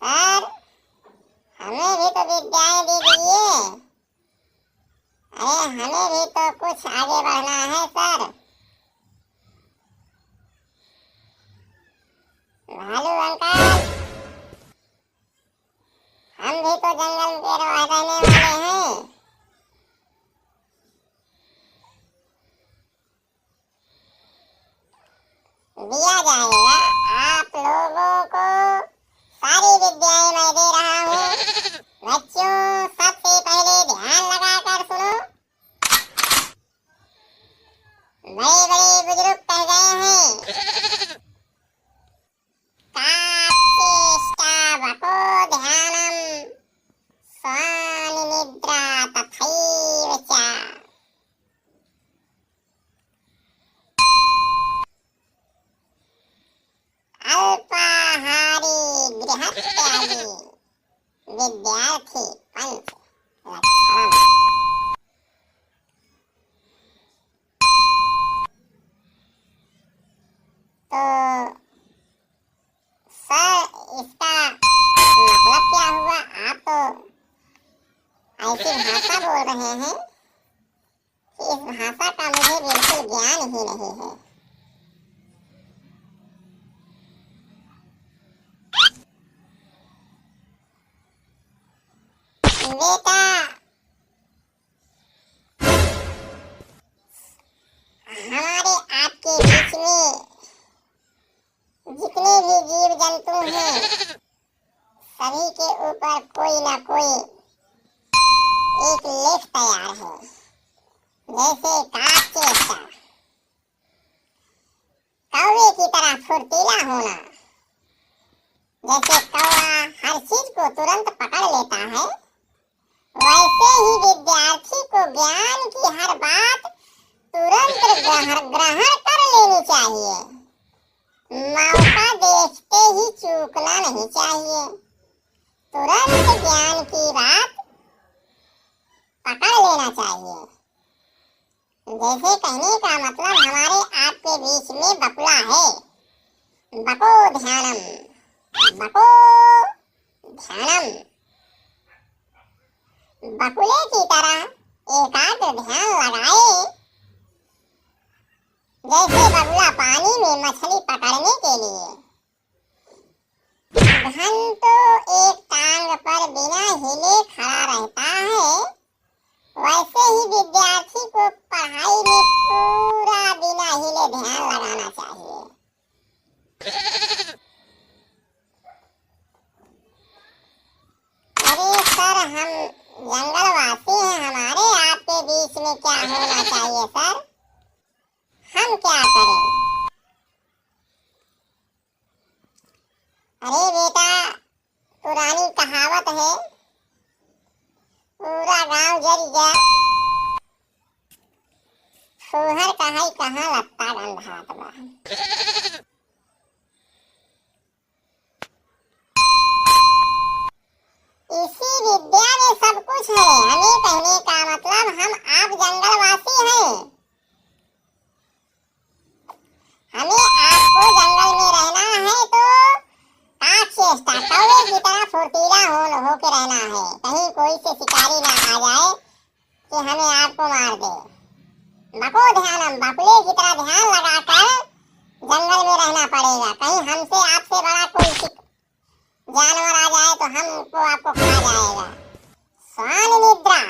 सर, हमें भी तो विद्याएं दे दीजिए। अरे हमें भी तो कुछ आगे बढ़ना है सर। भालू अंकल, हम भी तो जंगल के रहने वाले हैं। दिया जाएगा आप लोगों को सारी विद्याएं मैं दे रहा हूँ। बच्चों, सबसे पहले ध्यान लगाकर सुनो। बड़े बड़े बुजुर्ग कह गए हैं, काचेष्टावको ध्यानम स्वानि निद्रा तथैव च। अल्पाहारी गृहत्यागी विद्यार्थी पंच लक्षणम। तो सर, इसका मतलब क्या हुआ? आप तो ऐसी भाषा बोल रहे हैं कि इस भाषा का मुझे बिल्कुल ज्ञान ही नहीं है। बेटा हमारे आपके बीच में जितने भी जीव जंतु हैं सभी के ऊपर कोई ना कोई एक लेख तैयार है। जैसे काक चेष्टा, कौवे की तरह फुर्तीला होना। जैसे कौवा हर चीज को तुरंत पकड़ लेता है, वैसे ही विद्यार्थी को ज्ञान की हर बात तुरंत ग्रहण कर लेनी चाहिए। मौका देखते ही चूकना नहीं चाहिए। तुरंत ज्ञान की बात पकड़ लेना चाहिए। जैसे कहने का मतलब हमारे आपके बीच में बकुला है। बको ध्यानम, बको ध्यानम। बकुले की तरह एकाग्र ध्यान लगाए। जैसे बगुला पानी में मछली पकड़ने के लिए घंटों एक टांग पर बिना हिले खड़ा रहता है, वैसे ही विद्यार्थी को पढ़ाई में पूरा बिना हिले ध्यान लगाना चाहिए। अरे सर, हम जंगलवासी हैं, हमारे आपके बीच में क्या होना चाहिए सर? हम क्या करें? अरे बेटा, पुरानी कहावत है, पूरा गांव जल जा, फूहर कहाई कहाँ लगता गंधात बा। इसी विद्या में सब कुछ है। हमें कहने का मतलब हम आप जंगलवासी हैं। हमें आपको जंगल में रहना है तो काक चेष्टा, कौवे की तरह फुर्तीला होके रहना है। कहीं कोई से शिकारी ना आ जाए कि हमें आपको मार दे। बको ध्यानम, बकुले की तरह ध्यान लगाकर जंगल में रहना पड़ेगा। कहीं हमसे आपसे बड़ा कोई जानवर आ जाए तो हमको आपको खा जाएगा। स्वान निद्रा,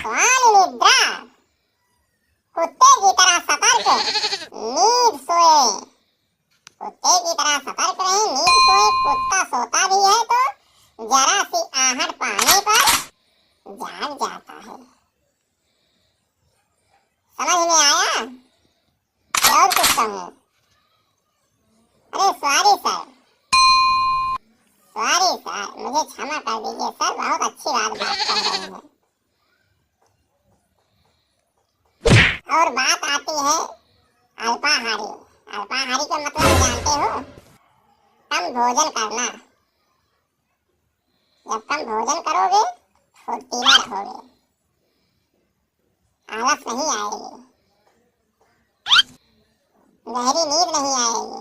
स्वान निद्रा, कुत्ते की तरह सतर्क, नींद सोए। कुत्ते की तरह सतर्क रहे, नींद सोए। कुत्ता सोता भी है तो जरा सी आहट पाने पर जाग जाता है। समझ में आया? और कुछ कहूँ? अरे सॉरी सर, सॉरी सर, मुझे क्षमा कर दीजिए सर, बहुत अच्छी बात कह रहे हैं। और बात आती है अल्पाहारी। अल्पाहारी का मतलब जानते हो? कम भोजन करना। जब कम भोजन करोगे फुर्तीला रहोगे, आलस नहीं आएगी, गहरी नींद नहीं आएगी,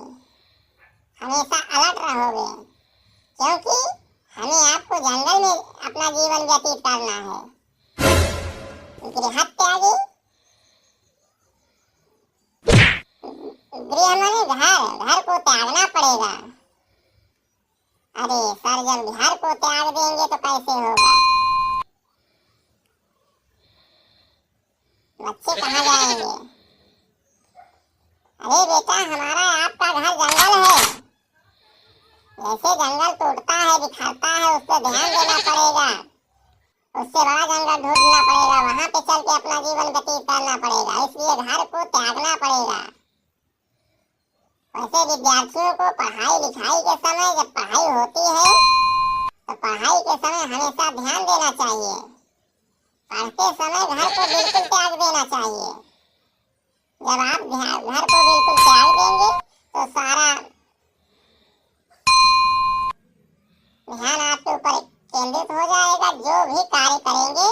हमेशा अलर्ट रहोगे। क्योंकि हमें आपको जंगल में अपना जीवन व्यतीत करना है। गृह त्यागी, गृह माने घर, घर को त्यागना पड़ेगा। अरे सर, जब घर को त्याग देंगे तो कैसे होगा? बच्चे कहाँ जाएंगे? अरे बेटा, हमारा आपका घर जंगल है। जैसे जंगल टूटता है, बिखरता है, उस पर ध्यान देना पड़ेगा। उससे बड़ा जंगल ढूंढना पड़ेगा, वहां पे चल के अपना जीवन व्यतीत करना पड़ेगा। इसलिए घर को त्यागना पड़ेगा। वैसे विद्यार्थियों को पढ़ाई लिखाई के समय, जब पढ़ाई होती है तो पढ़ाई के समय हमेशा ध्यान देना चाहिए। पढ़ते समय घर को बिल्कुल त्याग देना चाहिए। जब आप घर को बिल्कुल त्याग देंगे तो सारा ध्यान आपके ऊपर केंद्रित हो जाएगा। जो भी कार्य करेंगे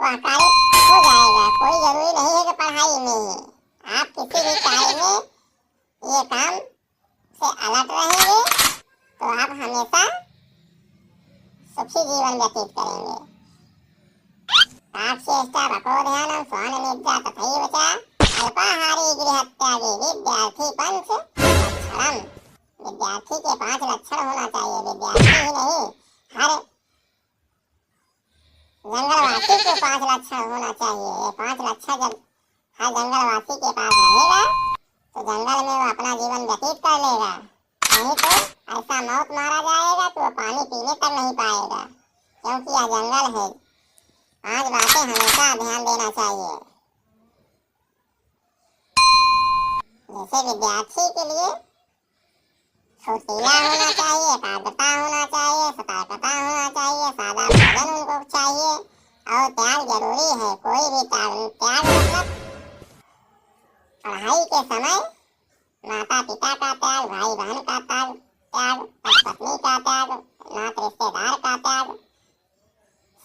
वह कार्य हो जाएगा। कोई जरूरी नहीं है कि पढ़ाई में ही, आप किसी भी कार्य में ये काम से अलर्ट रहेंगे तो आप हमेशा सुखी जीवन व्यतीत करेंगे। काक चेष्टा, बको ध्यानम, स्वान निद्रा तथैव च अल्पाहारी गृह त्यागी विद्यार्थी पंच लक्षणम। विद्यार्थी के 5 लक्षण होना चाहिए। विद्यार्थी ही नहीं, हर 5 लक्षण होना चाहिए। ये 5 लक्षण जब हर जंगलवासी के पास रहेगा तो जंगल में वो अपना जीवन व्यतीत कर लेगा, नहीं तो ऐसा मौत मारा जाएगा कि वो पानी पीने तक नहीं पाएगा, क्योंकि यह जंगल है। 5 बातें हमेशा ध्यान देना चाहिए। जैसे विद्यार्थी के लिए फुर्तीला होना चाहिए, एकाग्रता होना चाहिए, सतर्कता होना चाहिए, सादा भोजन उनको चाहिए और त्याग जरूरी है। कोई भी त्याग मतलब पढ़ाई के समय माता पिता का त्याग, भाई बहन का त्याग, पत्नी का त्याग, नात रिश्तेदार का त्याग,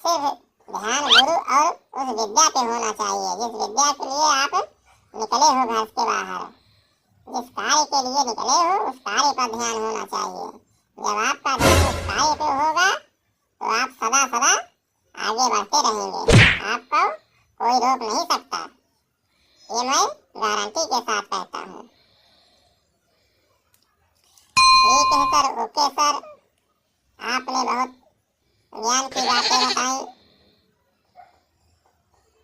सिर्फ ध्यान गुरु और उस विद्या पे होना चाहिए जिस विद्या के लिए आप निकले हो घर से बाहर। जिस कार्य के लिए निकले हो उस कार्य पर ध्यान होना चाहिए। जब आपका ध्यान उस कार्य पे होगा तो आप सदा सदा आगे बढ़ते रहेंगे, आपको कोई रोक नहीं सकता। ये मैं गारंटी के साथ कहता हूँ। ठीक है सर, ओके सर, आपने बहुत ज्ञान की बातें बताई।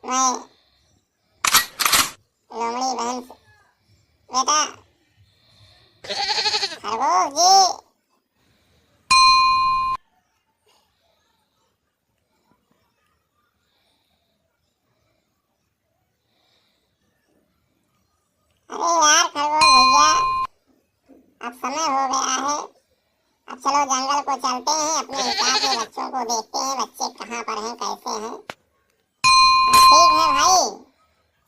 मैं लोमड़ी बहन बेटा खरगोश जी, अरे यार खरगोश भैया, अब समय हो गया है, अब चलो जंगल को चलते हैं, अपने हिसाब से बच्चों को देखते हैं, बच्चे कहाँ पर हैं, कैसे हैं। ठीक है भाई,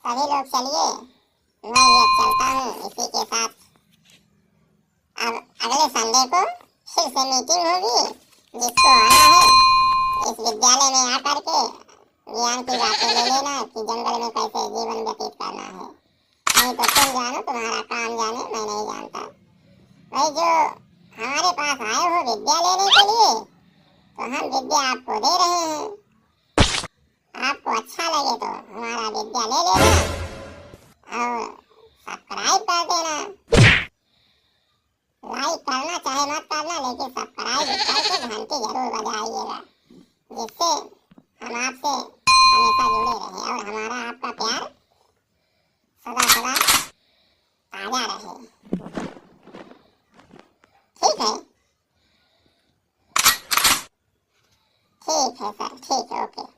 सभी लोग चलिए, मैं ये चलता हूँ। इसी के साथ अब अगले संडे को फिर से मीटिंग होगी, जिसको आना है इस विद्यालय में आकर के ज्ञान की बातें ले लेना कि जंगल में कैसे जीवन व्यतीत करना है। नहीं तो तुम जानो, तुम्हारा काम जाने, मैं नहीं जानता। भाई जो हमारे पास आए हो विद्या लेने के लिए, तो हम विद्या आपको दे रहे हैं। आपको अच्छा लगे तो हमारा विद्या ले लेना और सब्सक्राइब कर देना। लाइक करना चाहे मत करना, लेकिन सब्सक्राइब करके घंटी जरूर बजाइएगा, जिससे हम आपसे हमेशा जुड़े रहें और हमारा आपका प्यार सदा सदा ताजा रहे। ठीक है, ठीक है सर, ठीक है, ओके।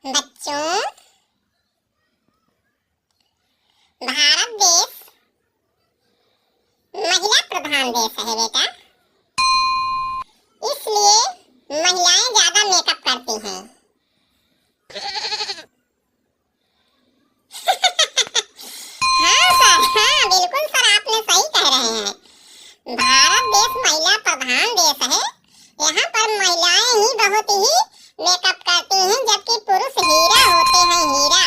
बच्चों, भारत देश महिला प्रधान देश है बेटा, इसलिए महिलाएं ज्यादा मेकअप करती हैं। हाँ सर, हाँ बिल्कुल सर, आपने सही कह रहे हैं। भारत देश महिला प्रधान देश है, यहाँ पर महिलाएं ही बहुत ही मेकअप करती हैं, जबकि पुरुष हीरा होते हैं, हीरा।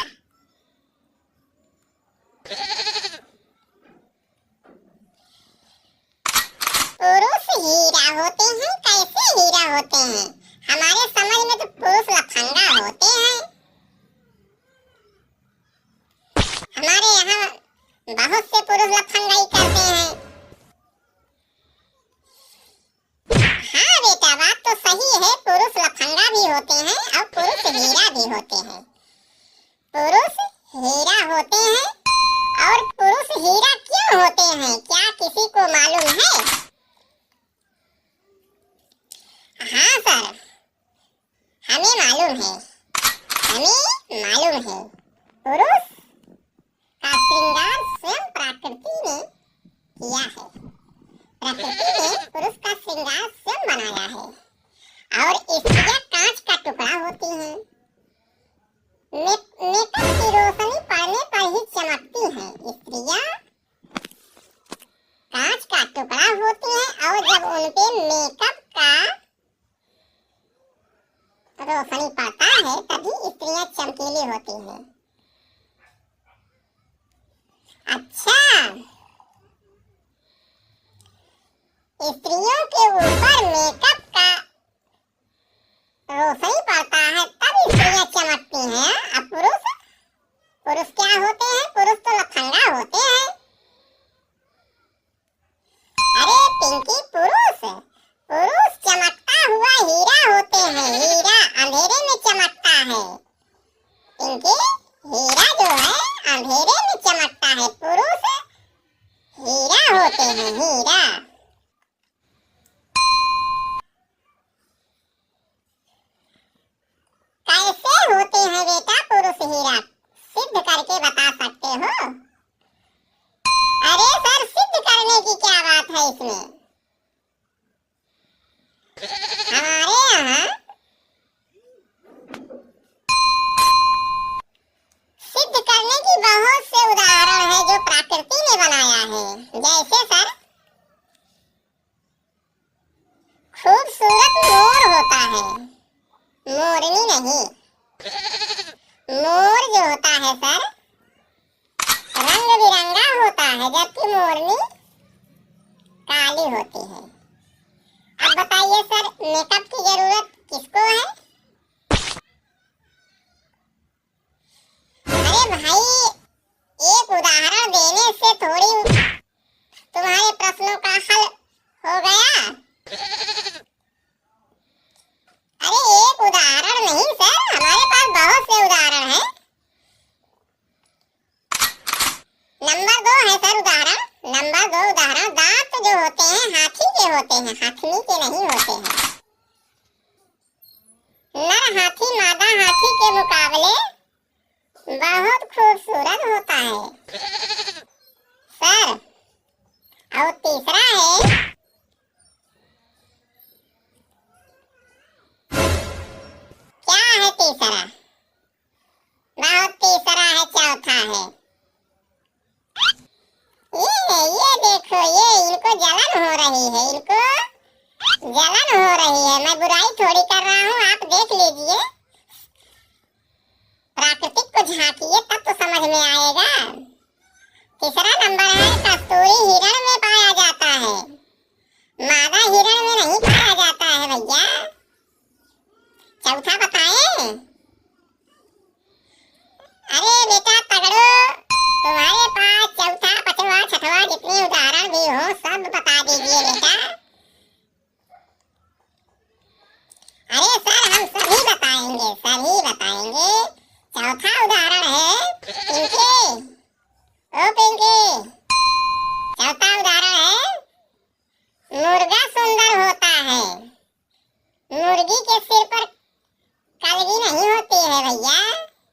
पुरुष हीरा होते हैं, कैसे हीरा होते हैं? हमारे समझ में तो पुरुष लफंगा होते हैं। हमारे यहाँ बहुत से पुरुष लफंगाई करते हैं। हाँ बेटा, बात तो सही है, पुरुष लफंगा भी होते हैं और पुरुष हीरा भी होते हैं। पुरुष हीरा होते हैं, और पुरुष हीरा क्यों होते हैं, क्या किसी को मालूम है? हाँ सर, हमें मालूम है, हमें मालूम है। पुरुष का श्रृंगार स्वयं प्रकृति ने किया है। प्रकृति ने पुरुष का श्रृंगार स्वयं बनाया है, और स्त्रियां कांच का टुकड़ा होती हैं। मेकअप की रोशनी पड़ने पर ही चमकती हैं। स्त्रियां कांच का टुकड़ा होती हैं, और जब उनके मेकअप का रोशनी पड़ता है तभी स्त्रियां चमकीली होती हैं। अच्छा, स्त्रियों के ऊपर मेकअप का पिंकी, पुरुष पुरुष चमकता हुआ हीरा होते हैं। हीरा अंधेरे में चमकता है। पिंकी, हीरा जो है अंधेरे में चमकता है। पुरुष हीरा होते हैं, हीरा। कैसे होते हैं बेटा पुरुष हीरा, सिद्ध करके बता सकते हो? अरे सर, सिद्ध करने की क्या बात है इसमें? हमारे यहाँ सिद्ध करने की बहुत से उदाहरण है जो प्रकृति ने बनाया है। जैसे सर, खूबसूरत मोर होता है, मोरनी नहीं। मोर जो होता है सर रंग बिरंगा होता है, जबकि मोरनी काली होती है। अब बताइए सर, मेकअप की जरूरत किसको है? अरे भाई, एक उदाहरण देने से थोड़ी तुम्हारे प्रश्नों का हल हो गया। अरे एक उदाहरण नहीं सर, हमारे पास बहुत से उदाहरण हैं। नंबर 2 है सर उदाहरण। नंबर 2 उदाहरण, दांत जो होते हैं हाथी के होते हैं, हाथनी के नहीं होते हैं। नर हाथी मादा हाथी के मुकाबले बहुत खूबसूरत होता है सर। और तीसरा है, क्या है तीसरा? बहुत तीसरा है, चौथा है। ये देखो, ये इनको जलन हो रही है, इनको जलन हो रही है। मैं बुराई थोड़ी कर रहा हूँ, आप देख लीजिए, प्राकृतिक को झांकिए तब तो समझ में आएगा। तीसरा नंबर है, कस्तूरी हिरण में पाया जाता है, मादा हिरण में नहीं पाया जाता है भैया। चौथा बताएं? अरे बेटा तगड़ो, तुम्हारे पास चौथा पांचवा छठवा जितने उदाहरण भी हो सब बता दीजिए बेटा। अरे सर, हम सभी बताएंगे, सभी बताएंगे। चौथा उदाहरण है पिंकी, ओ पिंकी, चौथा उदाहरण है, मुर्गा सुंदर होता है, मुर्गी के सिर पर कलगी नहीं होती है भैया।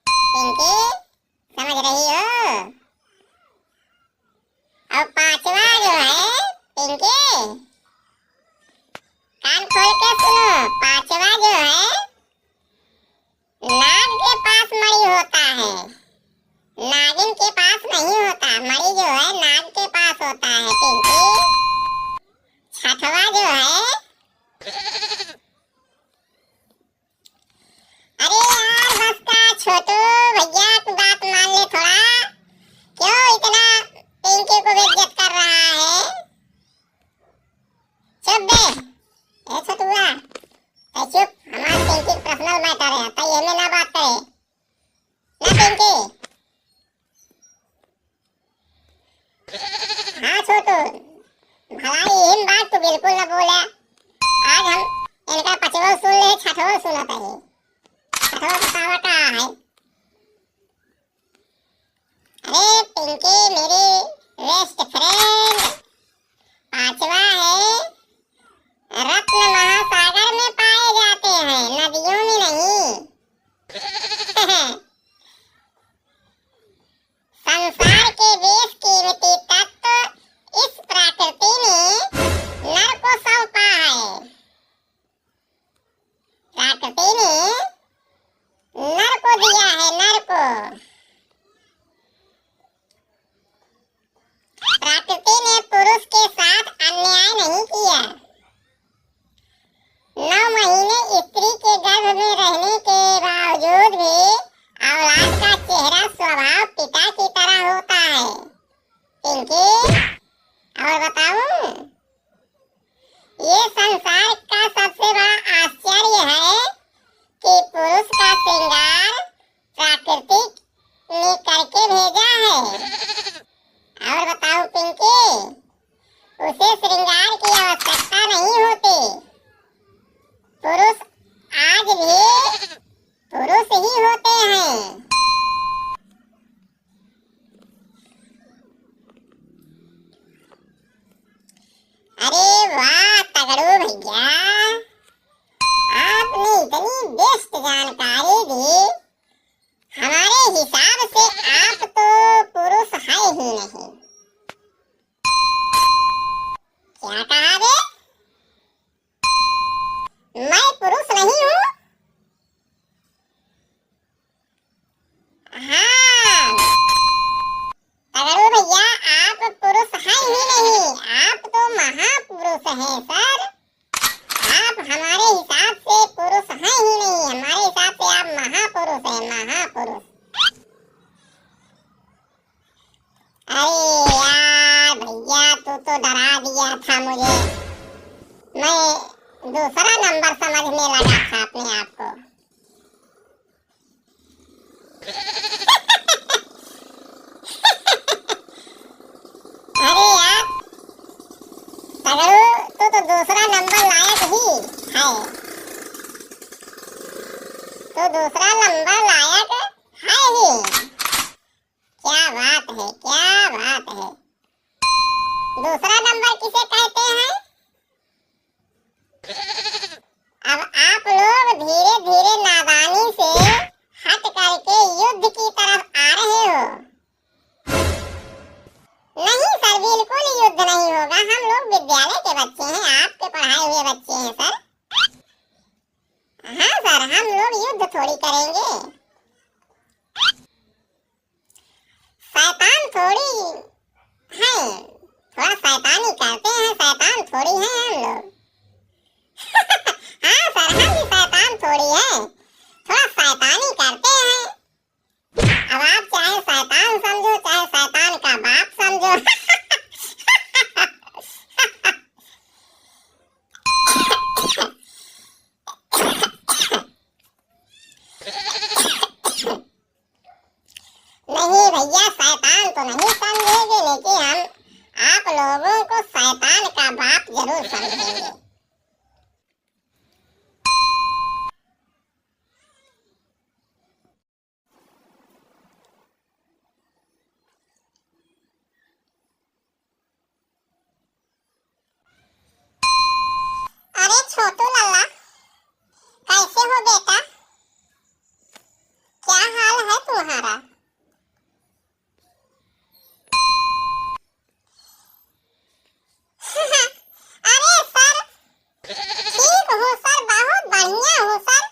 पिंकी, समझ रही हो? और पांचवा जो है पिंकी, कान खोल के सुनो, पांचवा जो है, नाग के पास मणि होता है, नागिन के पास नहीं होता। मणि जो है नाग के पास होता है पिंकी। छठवा जो है, अरे यार बस का छोटू भैया की बात मान ले थोड़ा, क्यों इतना पिंकी को बेइज्जत कर रहा है? चुप बे, ए छोटुआ, चुप। हमारे पिंकी पर्सनल मैटर है, तो ये में ना बात करे ना पिंकी। हाँ छोटू, भलाई इन बात तो बिल्कुल ना बोला। आज हम इनका पचवा सुन ले, छठवा सुना चाहिए। छठवा बतावा का है? अरे पिंकी मेरी बेस्ट फ्रेंड। पांचवा है, रत्न महासागर में पाए जाते हैं, नदियों में नहीं। संसार के बेशकीमती तत्व इस प्रकृति ने नर को सौंपा है। प्रकृति ने नर को दिया है, नर को। प्रकृति ने पुरुष के साथ अन्याय नहीं किया। 9 महीने स्त्री के गर्भ में रहने के बावजूद भी औलाद का चेहरा स्वभाव पिता की तरह होता है पिंकी। और बताऊं, ये संसार का सबसे बड़ा आश्चर्य है कि पुरुष का श्रृंगार प्रकृति ने करके भेजा है। और बताऊं पिंकी, उसे श्रृंगार की वाह तगड़ू भैया, आपने इतनी बेस्ट जानकारी दी। हमारे हिसाब से आप तो पुरुष है ही नहीं। क्या कहा बे? मैं पुरुष नहीं हूँ? हाँ तगड़ू भैया, आप पुरुष हैं ही नहीं, आप तो महापुरुष हैं सर। आप हमारे हिसाब से पुरुष हैं ही नहीं, हमारे हिसाब से आप महापुरुष हैं, महापुरुष। अरे यार भैया, तू तो डरा दिया था मुझे। मैं दूसरा नंबर समझने लगा था अपने आप को। अरे यार तगड़ू, तू तो दूसरा नंबर लायक ही है। तो दूसरा नंबर लायक है ही। क्या बात है, क्या बात है। दूसरा नंबर किसे कहते हैं? अब आप लोग धीरे धीरे नादानी से हट करके युद्ध की तरफ आ रहे हो। नहीं सर, बिल्कुल युद्ध नहीं होगा। हम लोग विद्यालय के बच्चे हैं, आपके पढ़ाए हुए बच्चे हैं सर। हाँ सर, हम लोग युद्ध थोड़ी करेंगे। शैतान थोड़ी हैं, थोड़ा शैतानी करते हैं, शैतान थोड़ी हैं हम लोग। हाँ सर, हम भी शैतान थोड़ी हैं, थोड़ा शैतानी करते हैं। अब आप चाहे शैतान समझो, चाहे शैतान का बाप समझो। नहीं भैया, शैतान तो नहीं समझेंगे, लेकिन हम आप लोगों को शैतान का बाप जरूर समझेंगे। अरे छोटू लल्ला, कैसे हो बेटा? क्या हाल है तुम्हारा? अरे सर, ठीक हूँ सर, बहुत बढ़िया हूँ सर।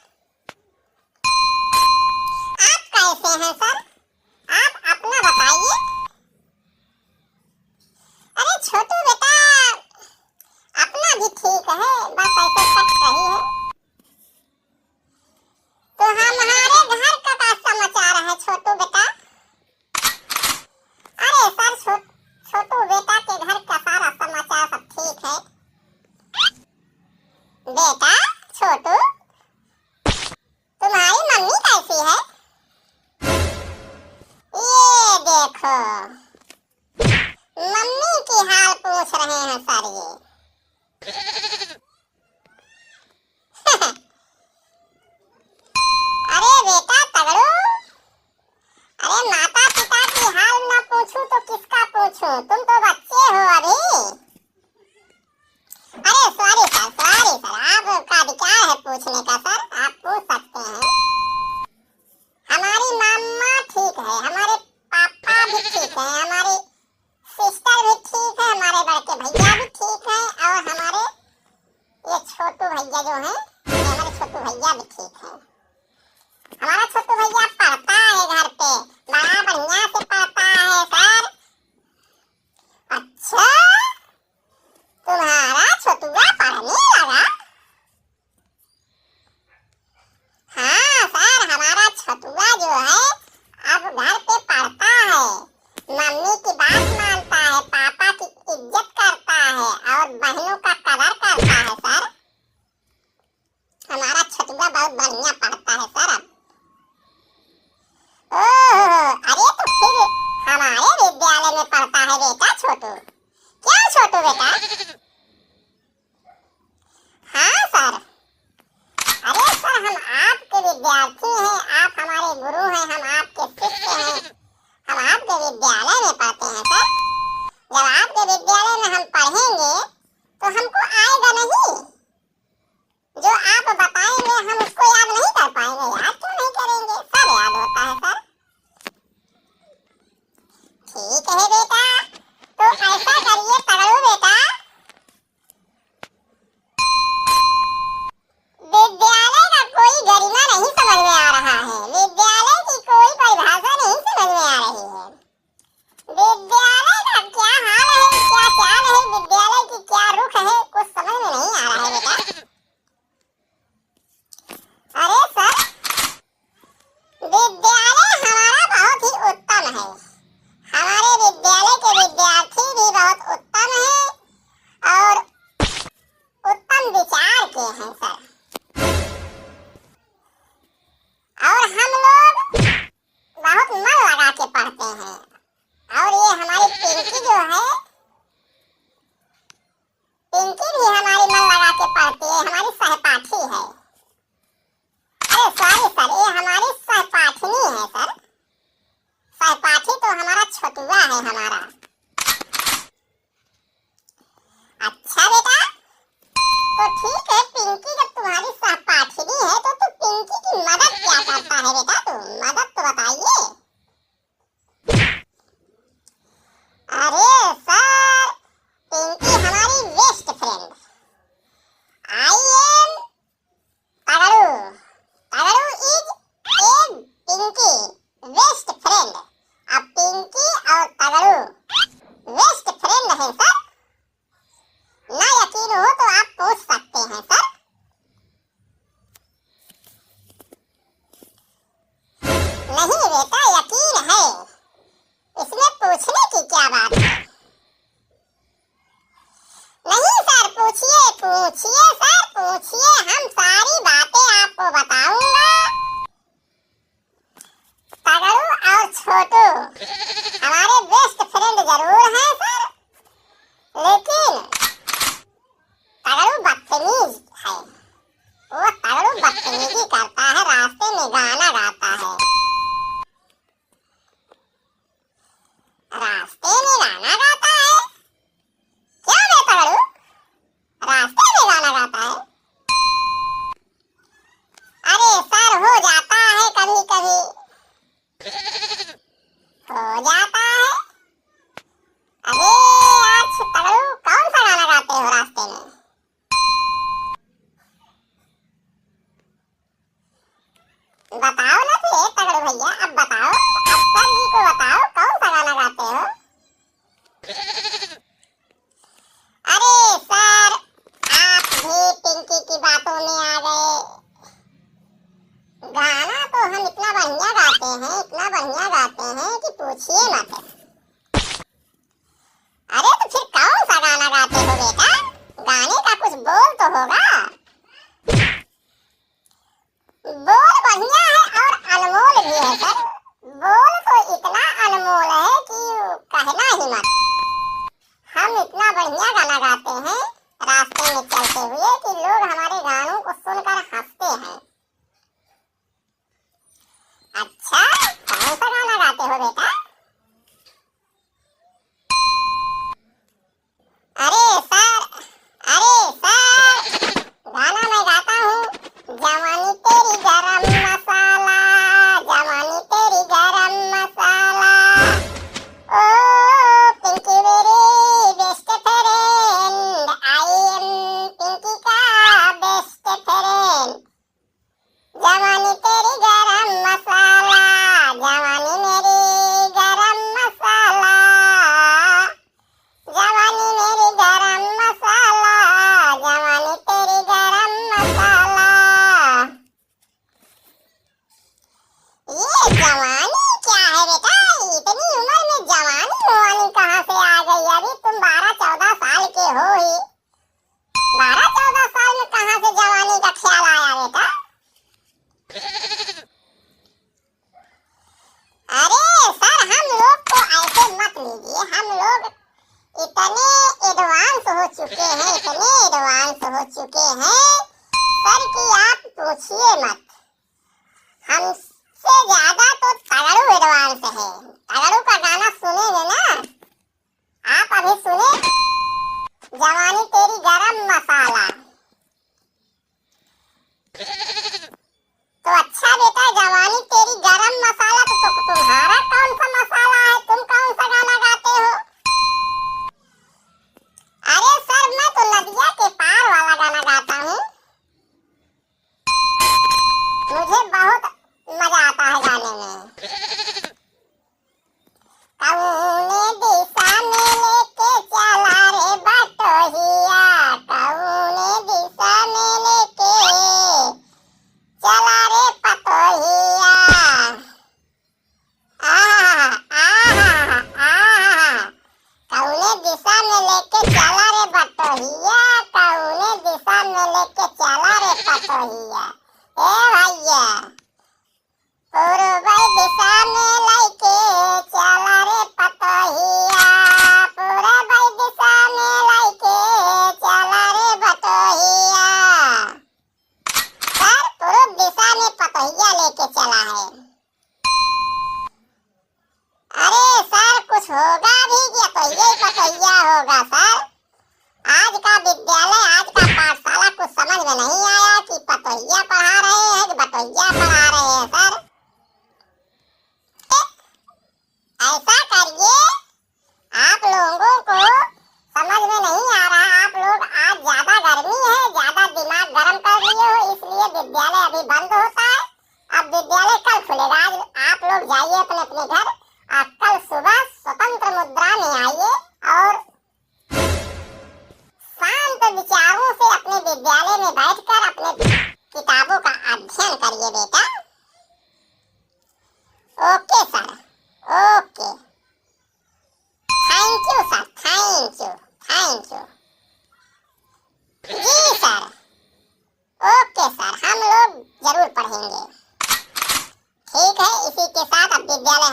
आप कैसे हैं सर? आप अपना बताइए। अरे छोटू बेटा, अपना भी ठीक है, बस ऐसे कट रही है। तो हमारे घर का समाचार है छोटू बेटा? अरे सर, छोटू बेटा के घर का सारा समाचार सब ठीक है। बेटा छोटू, तुम्हारी मम्मी कैसी है? ये देखो, मम्मी की हाल पूछ रहे हैं सर ये। अरे बेटा तगड़ू, अरे माता पिता की हाल ना पूछूं तो किसका पूछूं? तुम तो बच्चे हो अभी। अरे सॉरी सर, आपका अधिकार है पूछने का सर, आप पूछ सकते हैं। हमारी मम्मा ठीक है, हमारे पापा भी ठीक है, हमारी सिस्टर भी ठीक है, हमारे बड़के भैया भी ठीक है, और हमारे ये छोटू भैया जो हैं, ये हमारे छोटू भैया भी ठीक है। हमारा छोटू भैया पढ़ता है घर पे, बड़ा बढ़िया से पढ़ता है सर। अच्छा, तुम्हारा छोटुआ पढ़ने लगा? पूछिए सर, पूछिए, हम सारी बातें आपको बताऊंगा। तगड़ू और छोटू हमारे बेस्ट फ्रेंड जरूर हैं सर, लेकिन तगड़ू बदतमीज है। वो तगड़ू बदतमीजी करता है, रास्ते में गाना गाता है। रास्ते में गाना गाता है? क्यों बे तगड़ू, रास्ते में गाना गाता है? अरे सर, हो जाता है कभी कभी, हो जाता है। अरे यार तगड़ू, कौन सा गाना गाते हो रास्ते में? बताओ ना फिर तगड़ू भैया, अब बताओ, अब सर जी को बताओ, कौन सा गाना गाते हो? अरे सर, आप भी पिंकी की बातों में आ गए। गाना तो हम इतना बढ़िया गाते हैं, इतना बढ़िया गाते हैं कि पूछिए मत। अरे तो फिर कौन सा गाना गाते हो बेटा? गाने का कुछ बोल तो होगा। बोल बढ़िया है और अनमोल भी है सर। बोल तो इतना अनमोल है कि कहना ही मत। हम इतना बढ़िया गाना गाते हैं रास्ते में चलते हुए कि लोग हमारे गानों को सुनकर हंसते हैं। अच्छा, कौन सा गाना गाते हो बेटा? अरे सर, गाना मैं गाता हूँ, जवानी तेरी गरम मसाला, जवानी तेरी गरम मसाला। ओ पिंकी मेरी best friend, I am Pinky का बेस्ट फ्रेंड। जवानी तेरी गरम मसाला, जवानी मेरी गरम मसाला, जवानी मेरी गरम मसाला, जवानी तेरी गरम मसाला। ये जवानी क्या है बेटा? इतनी उम्र में जवानी मुवानी कहाँ से आ गई? अभी तुम 12-14 साल के हो ही। 12-14 साल में कहाँ से जवानी का ख्याल आया बेटा? अरे सर, हम लोग को ऐसे मत लीजिए, हम लोग इतने एडवांस हो चुके हैं, इतने एडवांस हो चुके हैं सर कि आप पूछिए मत। हमसे ज्यादा तो तगड़ू एडवांस है। तगड़ू का गाना सुनेंगे ना आप? अभी सुने, जवानी तेरी गरम मसाला। तो अच्छा बेटा, जवानी तेरी गरम मसाला, तो तुम्हारा कौन सा मसाला है? तुम कौन सा गाना गाते हो? अरे सर, मैं तो नदिया के पार वाला गाना गाता हूँ। मुझे बहुत मजा आता है गाने में। कौने दिशा में लेके चला रे बटोहिया, कौने दिशा में लेके चला रे पतोहिया। कौने दिशा में लेके चला रे बटोहिया, कौने दिशा में लेके चला रे पतोहिया। ए भैया, पूर्व दिशा में लेके चला रे पतोहिया, पूर्व दिशा में लेके चला रे बटोहिया। सर, पूर्व दिशा में पतोहिया लेके चला है। अरे सर, कुछ होगा भी क्या? तो ये पतोहिया होगा सर। आज का विद्यालय, आज का पाठशाला कुछ समझ में नहीं आया कि पतोहिया पढ़ा रहे हैं कि बटोहिया पढ़ा रहे हैं सर। ऐसा करिए, आप लोगों को समझ में नहीं आ रहा, आप लोग आज ज्यादा गर्मी है, ज्यादा दिमाग गर्म कर लिए हो, इसलिए विद्यालय अभी बंद होता है। अब विद्यालय कल खुलेगा। आज आप लोग जाइए अपने अपने घर, और कल सुबह स्वतंत्र मुद्रा में आइए और शांत विचारों से अपने विद्यालय में बैठकर अपने किताबों का अध्ययन करिए बेटा। Okay sir, okay. Thank you sir, thank you, thank you. जी सर।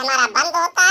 हमारा बंद होता